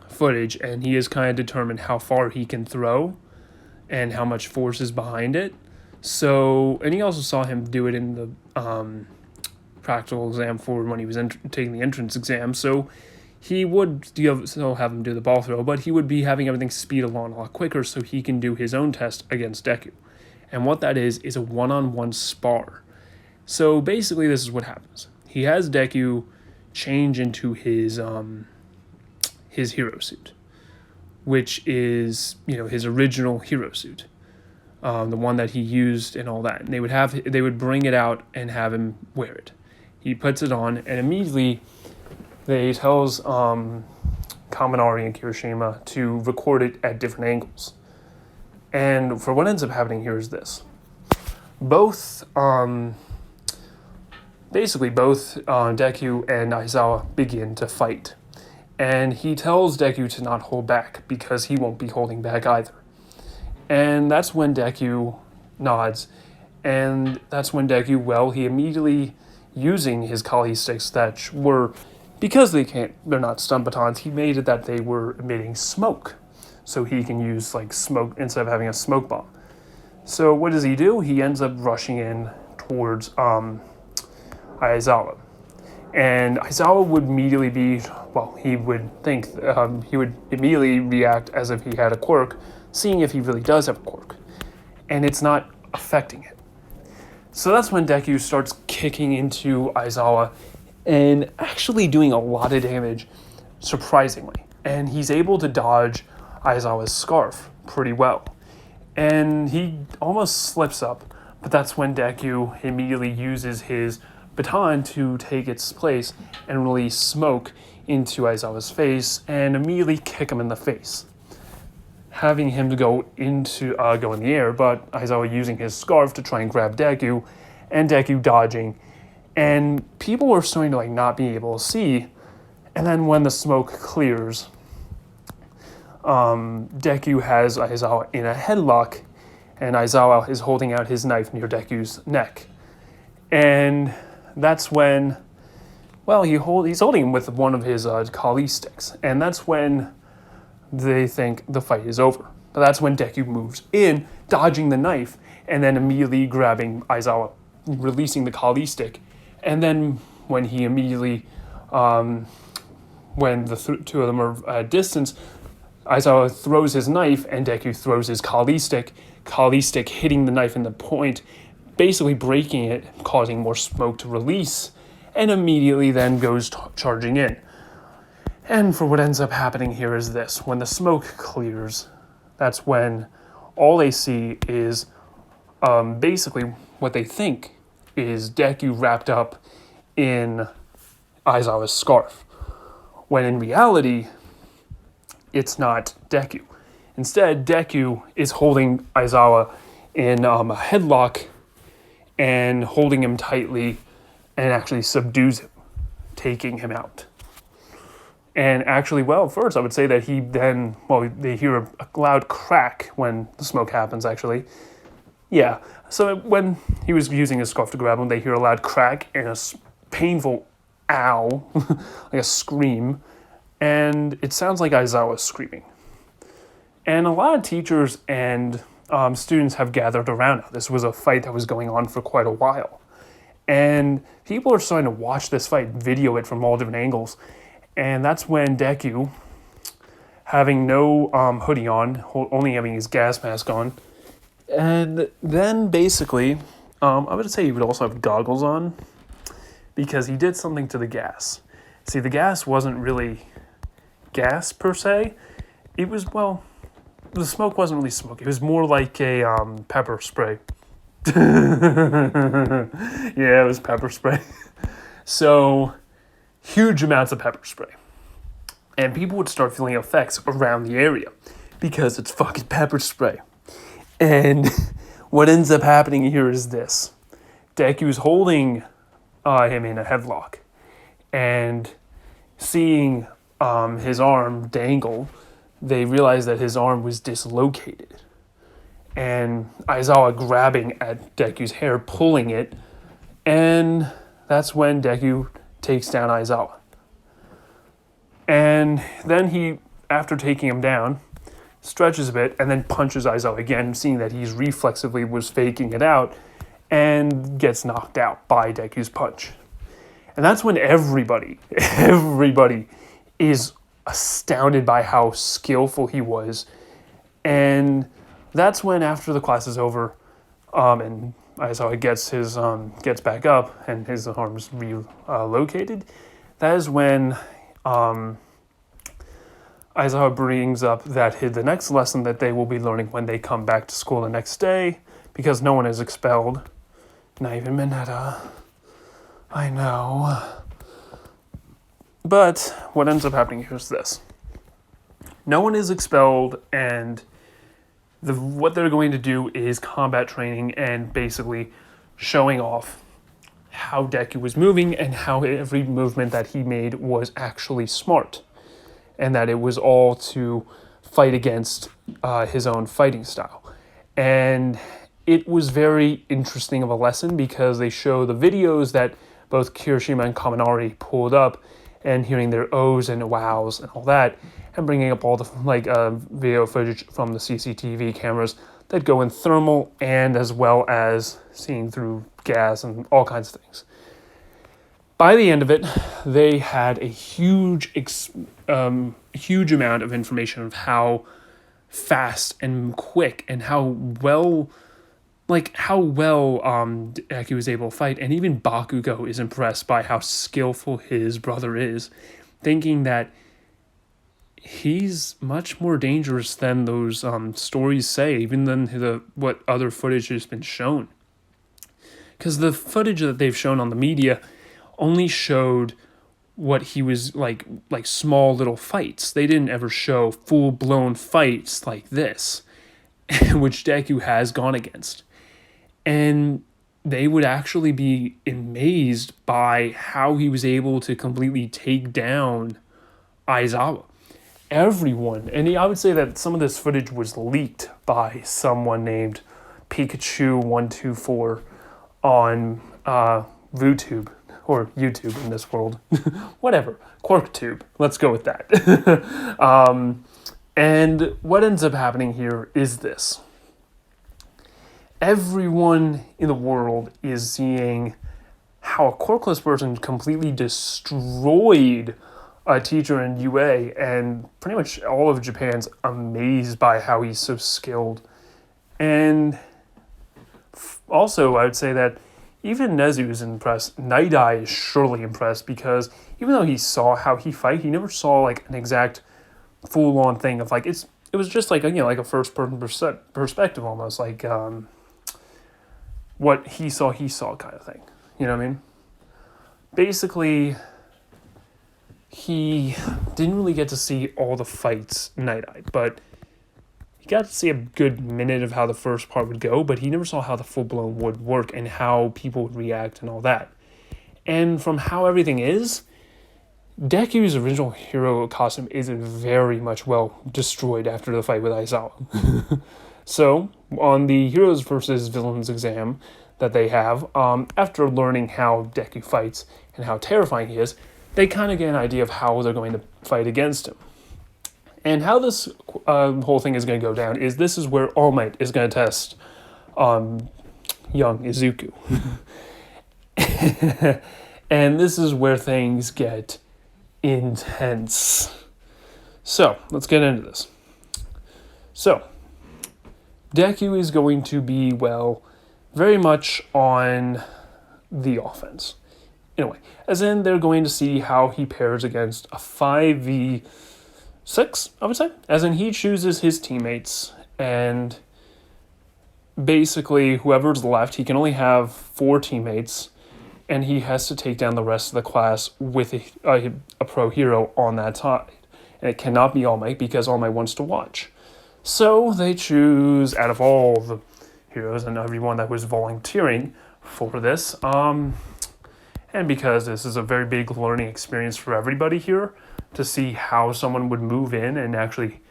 footage and he has kind of determined how far he can throw and how much force is behind it. So, and he also saw him do it in the practical exam for when he was taking the entrance exam. So he would still have him do the ball throw, but he would be having everything speed along a lot quicker so he can do his own test against Deku. And what that is a one-on-one spar. So basically this is what happens. He has Deku change into his hero suit, which is, his original hero suit. The one that he used and all that. And they would bring it out and have him wear it. He puts it on, and immediately he tells Kaminari and Kirishima to record it at different angles. And for what ends up happening here is this. Both Deku and Aizawa begin to fight. And he tells Deku to not hold back because he won't be holding back either. And that's when Deku nods. And that's when Deku, he immediately, using his kali sticks that were, because they're not stun batons, he made it that they were emitting smoke. So he can use smoke instead of having a smoke bomb. So what does he do? He ends up rushing in towards Aizawa. And Aizawa would immediately he would immediately react as if he had a quirk, seeing if he really does have a quirk. And it's not affecting it. So that's when Deku starts kicking into Aizawa and actually doing a lot of damage, surprisingly. And he's able to dodge Aizawa's scarf pretty well. And he almost slips up, but that's when Deku immediately uses his baton to take its place and release smoke into Aizawa's face and immediately kick him in the face, having him to go in the air, but Aizawa using his scarf to try and grab Deku, and Deku dodging, and people were starting to not be able to see. And then when the smoke clears, Deku has Aizawa in a headlock, and Aizawa is holding out his knife near Deku's neck. And that's when, he's holding him with one of his kali sticks, and that's when they think the fight is over. But that's when Deku moves in, dodging the knife, and then immediately grabbing Aizawa, releasing the kali stick. And then when he immediately, when the two of them are at distance, Aizawa throws his knife, and Deku throws his kali stick hitting the knife in the point, basically breaking it, causing more smoke to release, and immediately then goes charging in. And for what ends up happening here is this. When the smoke clears, that's when all they see is basically what they think is Deku wrapped up in Aizawa's scarf. When in reality, it's not Deku. Instead, Deku is holding Aizawa in a headlock and holding him tightly and actually subdues him, taking him out. And actually, well, first I would say that he then, they hear a loud crack when the smoke happens, actually. Yeah, so when he was using his scarf to grab him, they hear a loud crack and a painful ow, like a scream, and it sounds like Aizawa screaming. And a lot of teachers and students have gathered around now. This was a fight that was going on for quite a while. And people are starting to watch this fight, video it from all different angles. And that's when Deku, having no hoodie on, only having his gas mask on, and then basically, I would say he would also have goggles on, because he did something to the gas. See, the gas wasn't really gas per se. It was, the smoke wasn't really smoke. It was more like a pepper spray. Yeah, it was pepper spray. So, huge amounts of pepper spray. And people would start feeling effects around the area because it's fucking pepper spray. And what ends up happening here is this. Deku's holding him in a headlock and seeing his arm dangle, they realized that his arm was dislocated. And Aizawa grabbing at Deku's hair, pulling it, and that's when Deku takes down Aizawa. And then he, after taking him down, stretches a bit and then punches Aizawa again, seeing that he's reflexively was faking it out, and gets knocked out by Deku's punch. And that's when everybody is astounded by how skillful he was. And that's when, after the class is over, and Aizawa gets back up and his arm's relocated, that is when Aizawa brings up that the next lesson that they will be learning when they come back to school the next day, because no one is expelled. Not even Mineta. I know. But what ends up happening here is this. No one is expelled, and what they're going to do is combat training and basically showing off how Deku was moving and how every movement that he made was actually smart. And that it was all to fight against his own fighting style. And it was very interesting of a lesson because they show the videos that both Kirishima and Kaminari pulled up, and hearing their ohs and wows and all that, and bringing up all the video footage from the CCTV cameras that go in thermal and as well as seeing through gas and all kinds of things. By the end of it, they had a huge amount of information of how fast and quick and how well Deku was able to fight. And even Bakugo is impressed by how skillful his brother is, thinking that he's much more dangerous than those stories say, even than what other footage has been shown. Because the footage that they've shown on the media only showed what he was like small little fights. They didn't ever show full-blown fights like this, which Deku has gone against. And they would actually be amazed by how he was able to completely take down Aizawa. Everyone, and I would say that some of this footage was leaked by someone named Pikachu124 on VooTube, or YouTube in this world. Whatever, QuarkTube, let's go with that. And what ends up happening here is this. Everyone in the world is seeing how a quirkless person completely destroyed a teacher in UA, and pretty much all of Japan's amazed by how he's so skilled. And also, I would say that even Nezu is impressed. Night Eye is surely impressed because even though he saw how he fight, he never saw like an exact full-on thing of like it was just like like a first-person perspective almost, like what he saw kind of thing. You know what I mean? Basically, he didn't really get to see all the fights Night Eye, but he got to see a good minute of how the first part would go, but he never saw how the full-blown would work and how people would react and all that. And from how everything is, Deku's original hero costume is very much well destroyed after the fight with Aizawa. So, on the Heroes versus Villains exam that they have, after learning how Deku fights and how terrifying he is, they kind of get an idea of how they're going to fight against him. And how this whole thing is going to go down is this is where All Might is going to test young Izuku. And this is where things get intense. So, let's get into this. So, Deku is going to be, very much on the offense. In a way. As in, they're going to see how he pairs against a 5v6, I would say. As in, he chooses his teammates, and basically, whoever's left, he can only have 4 teammates, and he has to take down the rest of the class with a pro hero on that side. And it cannot be All Might, because All Might wants to watch. So they choose, out of all the heroes and everyone that was volunteering for this, and because this is a very big learning experience for everybody here, to see how someone would move in and actually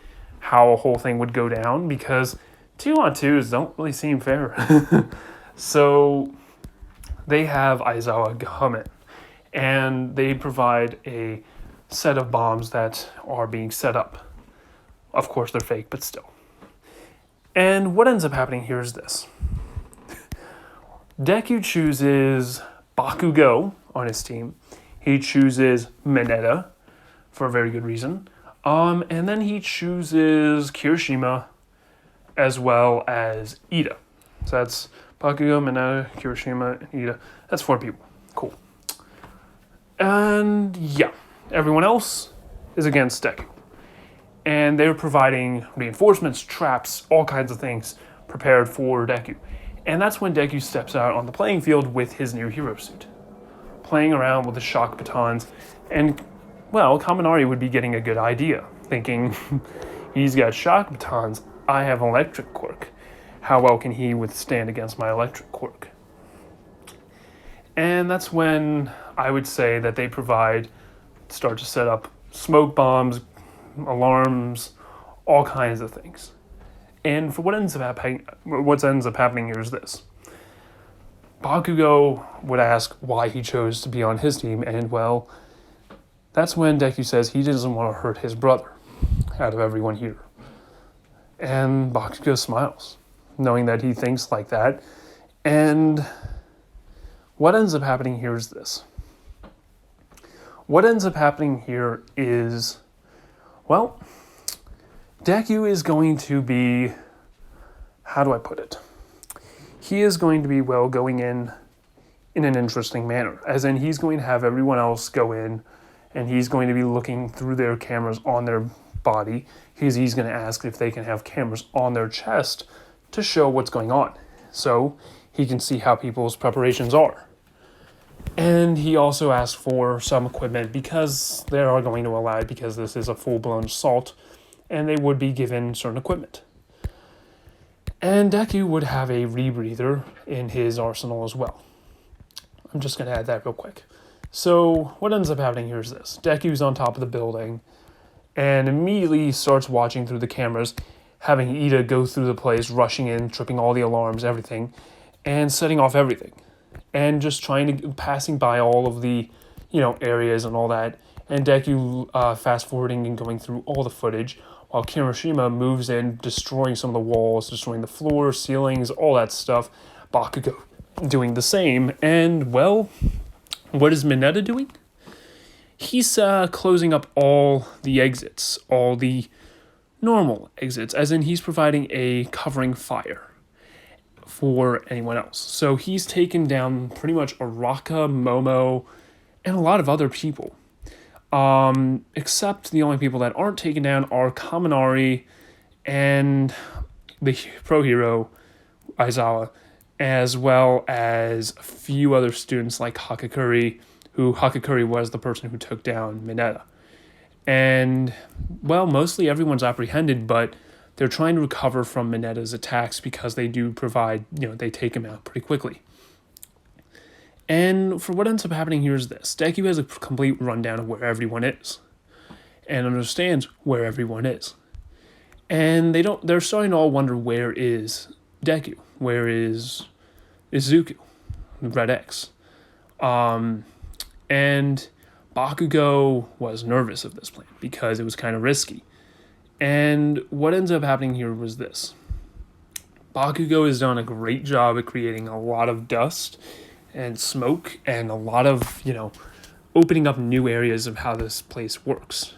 how a whole thing would go down, because 2-on-2s don't really seem fair. So they have Aizawa come in, and they provide a set of bombs that are being set up. Of course, they're fake, but still. And what ends up happening here is this. Deku chooses Bakugo on his team. He chooses Mineta for a very good reason. And then he chooses Kirishima as well as Ida. So that's Bakugo, Mineta, Kirishima, and Ida. That's 4 people. Cool. And yeah, everyone else is against Deku. And they're providing reinforcements, traps, all kinds of things prepared for Deku. And that's when Deku steps out on the playing field with his new hero suit, playing around with the shock batons. And, Kaminari would be getting a good idea, thinking, he's got shock batons, I have electric quirk. How well can he withstand against my electric quirk? And that's when I would say that they start to set up smoke bombs, alarms, all kinds of things. And for what ends up happening here is this. Bakugo would ask why he chose to be on his team, and that's when Deku says he doesn't want to hurt his brother out of everyone here. And Bakugo smiles, knowing that he thinks like that. And what ends up happening here is this. What ends up happening here is, Deku is going to be, how do I put it? He is going to be, going in an interesting manner. As in, he's going to have everyone else go in, and he's going to be looking through their cameras on their body. He's going to ask if they can have cameras on their chest to show what's going on, so he can see how people's preparations are. And he also asked for some equipment because they are going to allow it, because this is a full-blown assault, and they would be given certain equipment. And Deku would have a rebreather in his arsenal as well. I'm just going to add that real quick. So what ends up happening here is this. Deku's on top of the building and immediately starts watching through the cameras, having Ida go through the place, rushing in, tripping all the alarms, everything, and setting off everything. And just passing by all of the, areas and all that. And Deku fast forwarding and going through all the footage, while Kirishima moves in, destroying some of the walls, destroying the floor, ceilings, all that stuff. Bakugo doing the same. And, what is Mineta doing? He's closing up all the exits, all the normal exits, as in he's providing a covering fire. for anyone else. So he's taken down pretty much Araka, Momo, and a lot of other people. Except the only people that aren't taken down are Kaminari and the pro hero Aizawa, as well as a few other students like Hakakuri, who Hakakuri was the person who took down Mineta. And, well, mostly everyone's apprehended, but they're trying to recover from Mineta's attacks because they do provide, they take him out pretty quickly. And for what ends up happening here is this. Deku has a complete rundown of where everyone is and understands where everyone is. And they're starting to all wonder, where is Deku? Where is Izuku? Red X. And Bakugo was nervous of this plan because it was kind of risky. And what ends up happening here was this. Bakugo has done a great job at creating a lot of dust and smoke and a lot of, opening up new areas of how this place works.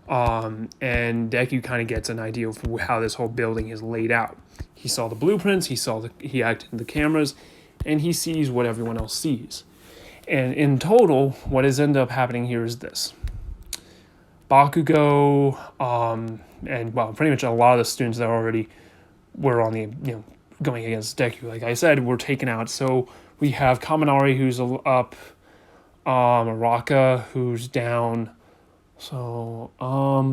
And Deku kind of gets an idea of how this whole building is laid out. He saw the blueprints, he acted in the cameras, and he sees what everyone else sees. And in total, what has ended up happening here is this. Bakugo, and pretty much a lot of the students that already were on the, going against Deku, like I said, were taken out. So we have Kaminari, who's up, Araka, who's down. So,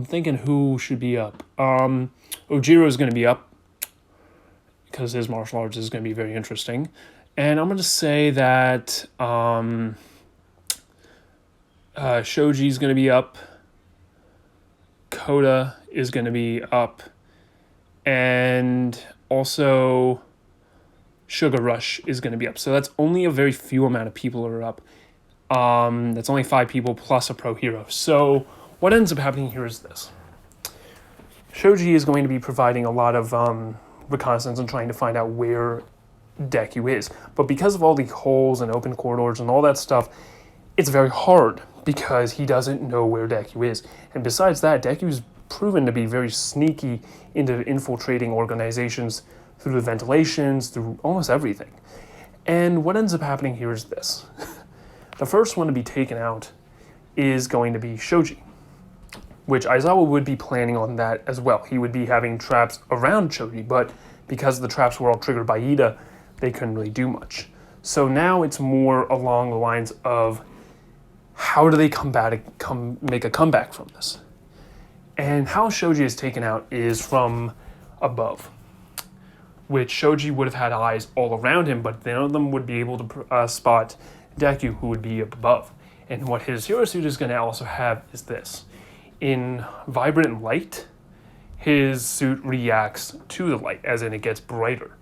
thinking who should be up. Ojiro is going to be up, because his martial arts is going to be very interesting. And I'm going to say that Shoji is going to be up. Koda is going to be up. And also Sugar Rush is going to be up. So that's only a very few amount of people that are up. That's only 5 people plus a pro hero. So what ends up happening here is this. Shoji is going to be providing a lot of reconnaissance and trying to find out where Deku is. But because of all the holes and open corridors and all that stuff, it's very hard because he doesn't know where Deku is. And besides that, Deku's proven to be very sneaky into infiltrating organizations through the ventilations, through almost everything. And what ends up happening here is this. The first one to be taken out is going to be Shoji, which Aizawa would be planning on that as well. He would be having traps around Shoji, but because the traps were all triggered by Ida, they couldn't really do much. So now it's more along the lines of, how do they make a comeback from this? And how Shoji is taken out is from above, which Shoji would have had eyes all around him, but none of them would be able to spot Deku, who would be up above. And what his hero suit is going to also have is this. In vibrant light, his suit reacts to the light, as in it gets brighter.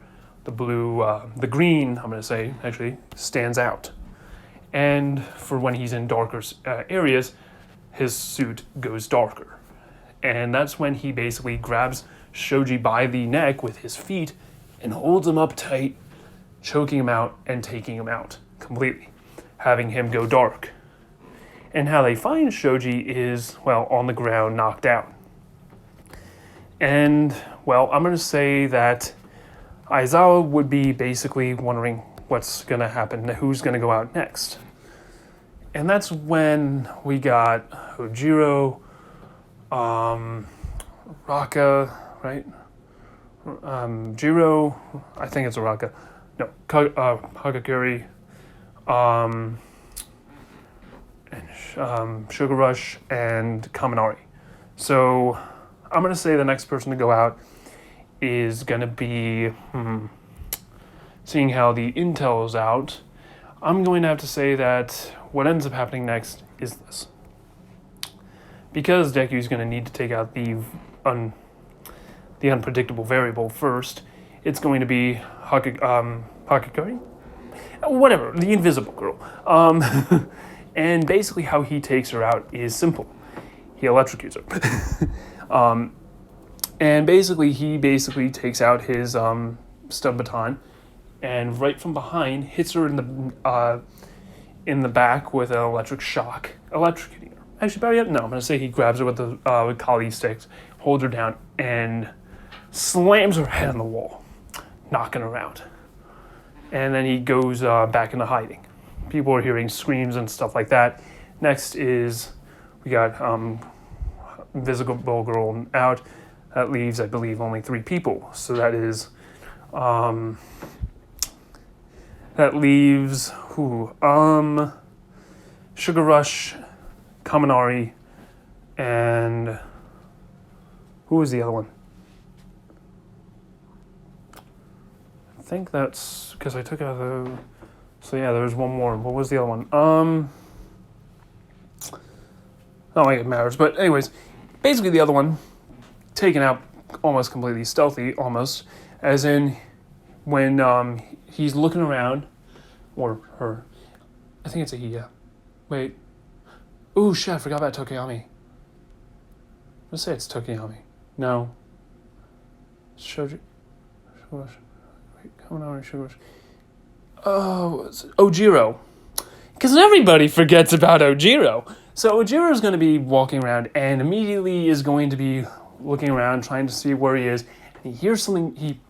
The blue, the green, I'm going to say, actually stands out. And for when he's in darker areas, his suit goes darker. And that's when he basically grabs Shoji by the neck with his feet and holds him up tight, choking him out and taking him out completely, having him go dark. And how they find Shoji is, on the ground, knocked out. And, I'm going to say that Aizawa would be basically wondering what's going to happen, who's going to go out next. And that's when we got Ojiro, Raka, right? Jiro, I think it's Araka. No, Hagakuri, and Sugar Rush, and Kaminari. So I'm going to say the next person to go out is going to be, seeing how the intel is out, I'm going to have to say that what ends up happening next is this. Because Deku is going to need to take out the unpredictable variable first, it's going to be Hakakuri? Whatever, the invisible girl. And basically how he takes her out is simple. He electrocutes her. And he basically takes out his stub baton and right from behind hits her in the back with an electric shock, electrocuting her. Actually, better yet, no, I'm going to say he grabs her with the Kali sticks, holds her down, and slams her head on the wall. knocking her out. And then he goes back into hiding. People are hearing screams and stuff like that. Next is we got Invisible Girl out. That leaves, I believe, only 3 people. So that is, that leaves Sugar Rush, Kaminari, and who was the other one? I think that's because I took out the. So yeah, there's one more. What was the other one? I don't think it matters, but anyways, basically the other one taken out almost completely stealthy, almost, as in when he's looking around, or her. I think it's a he. Yeah. Wait. Ooh, shit! I forgot about Tokiyami. Let's say it's Tokiyami. No. Shoji. Wait, come on, Sugar. Oh, Ojiro. Because everybody forgets about Ojiro. So Ojiro is going to be walking around and immediately is going to be looking around, trying to see where he is. And he hears something. He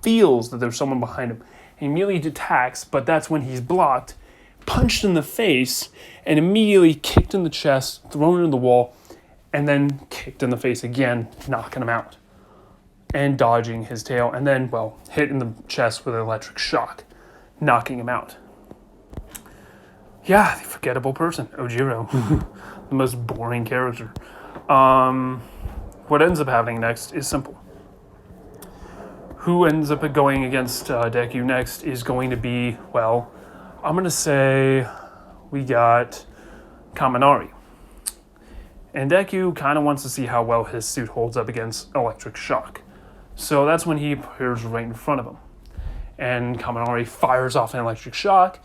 feels that there's someone behind him. He immediately attacks, but that's when he's blocked, punched in the face, and immediately kicked in the chest, thrown into the wall, and then kicked in the face again, knocking him out. And dodging his tail, and then, well, hit in the chest with an electric shock, knocking him out. Yeah, the forgettable person, Ojiro. The most boring character. What ends up happening next is simple. Who ends up going against Deku next is going to be, well, I'm going to say we got Kaminari. And Deku kind of wants to see how well his suit holds up against electric shock. So that's when he appears right in front of him. And Kaminari fires off an electric shock.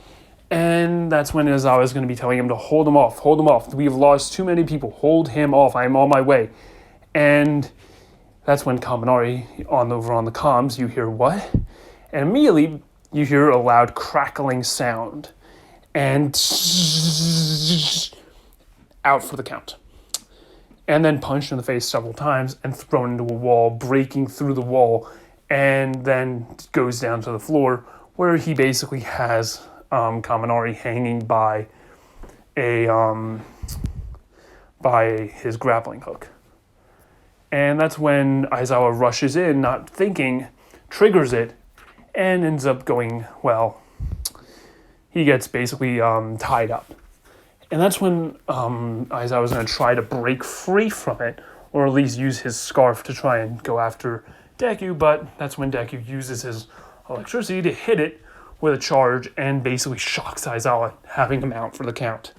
And that's when Aizawa is going to be telling him to hold him off. Hold him off. We've lost too many people. Hold him off. I'm on my way. And that's when Kaminari, over on the comms, you hear what? And immediately you hear a loud crackling sound. And out for the count. And then punched in the face several times and thrown into a wall, breaking through the wall, and then goes down to the floor where he basically has Kaminari hanging by his grappling hook. And that's when Aizawa rushes in, not thinking, triggers it, and ends up going, well, he gets basically tied up. And that's when Aizawa was going to try to break free from it, or at least use his scarf to try and go after Deku, but that's when Deku uses his electricity to hit it with a charge and basically shocks Aizawa, having him out for the count.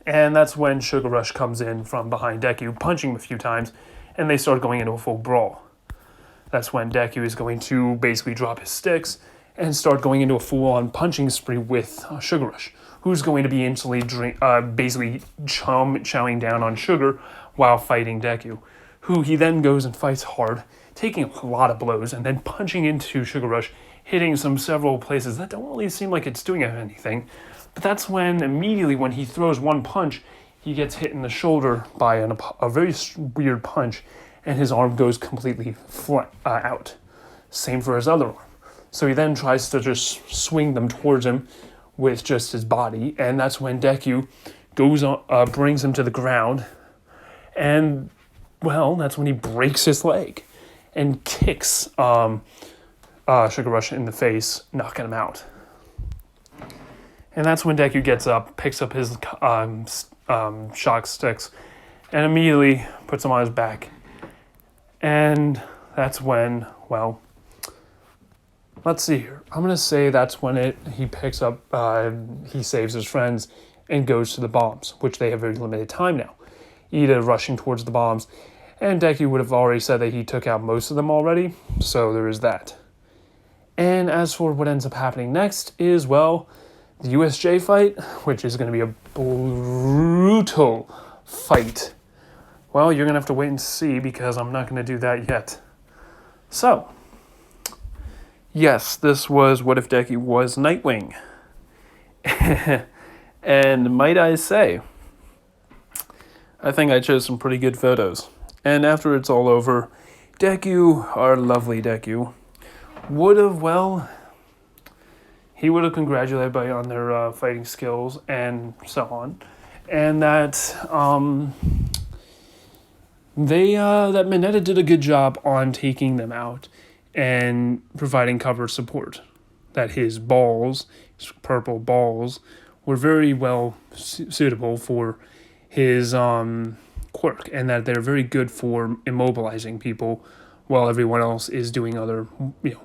And that's when Sugar Rush comes in from behind Deku, punching him a few times, and they start going into a full brawl. That's when Deku is going to basically drop his sticks and start going into a full-on punching spree with Sugar Rush, who's going to be instantly basically chowing down on Sugar while fighting Deku, who he then goes and fights hard, taking a lot of blows, and then punching into Sugar Rush, hitting several places that don't really seem like it's doing anything. But that's when, immediately when he throws one punch, he gets hit in the shoulder by a very weird punch, and his arm goes completely out. Same for his other arm. So he then tries to just swing them towards him with just his body, and that's when Deku goes on, brings him to the ground, and, well, that's when he breaks his leg and kicks Sugar Rush in the face, knocking him out. And that's when Deku gets up, picks up his shock sticks, and immediately puts them on his back. And that's when, well, let's see here. I'm going to say that's when he picks up, he saves his friends and goes to the bombs, which they have very limited time now. Ida rushing towards the bombs, and Deku would have already said that he took out most of them already, so there is that. And as for what ends up happening next is, well, the USJ fight, which is going to be a brutal fight. Well, you're going to have to wait and see because I'm not going to do that yet. So, yes, this was What If Deku Was Nightwing. And might I say, I think I chose some pretty good photos. And after it's all over, Deku, our lovely Deku, would have, well, he would have congratulated everybody on their fighting skills and so on. And that that Mineta did a good job on taking them out and providing cover support. That his balls, his purple balls, were very well suitable for his quirk, and that they're very good for immobilizing people while everyone else is doing other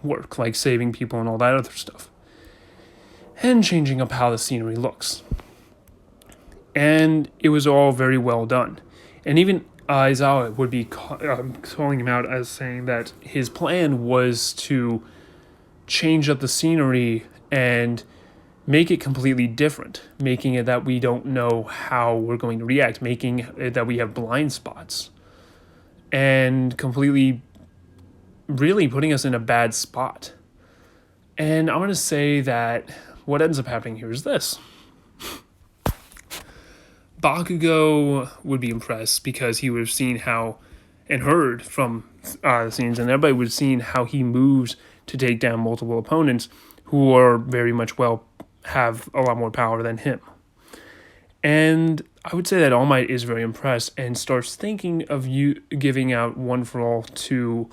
work, like saving people and all that other stuff. And changing up how the scenery looks. And it was all very well done. And even Aizawa would be calling him out as saying that his plan was to change up the scenery and make it completely different, making it that we don't know how we're going to react, making it that we have blind spots, and completely really putting us in a bad spot. And I'm going to say that what ends up happening here is this. Bakugo would be impressed because he would have seen how and heard from the scenes, and everybody would have seen how he moves to take down multiple opponents who are very much have a lot more power than him. And I would say that All Might is very impressed and starts thinking of you giving out One for All to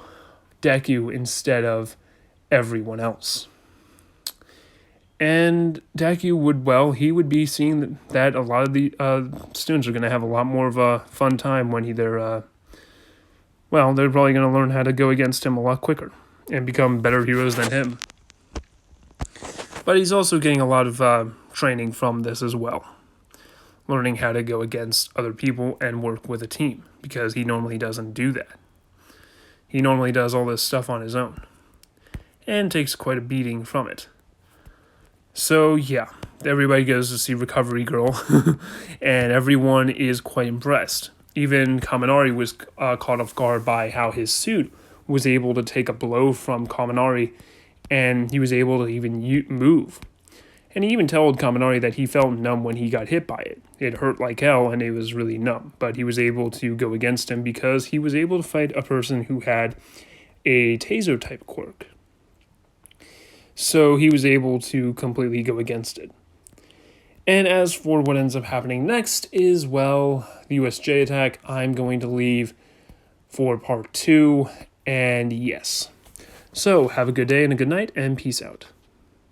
Deku instead of everyone else. And Deku would be seeing that a lot of the students are going to have a lot more of a fun time when they're probably going to learn how to go against him a lot quicker and become better heroes than him. But he's also getting a lot of training from this as well, learning how to go against other people and work with a team, because he normally doesn't do that. He normally does all this stuff on his own and takes quite a beating from it. So yeah, everybody goes to see Recovery Girl, and everyone is quite impressed. Even Kaminari was caught off guard by how his suit was able to take a blow from Kaminari, and he was able to even move. And he even told Kaminari that he felt numb when he got hit by it. It hurt like hell, and it was really numb. But he was able to go against him because he was able to fight a person who had a taser-type quirk. So he was able to completely go against it. And as for what ends up happening next is, the USJ attack, I'm going to leave for part 2, and yes. So have a good day and a good night, and peace out.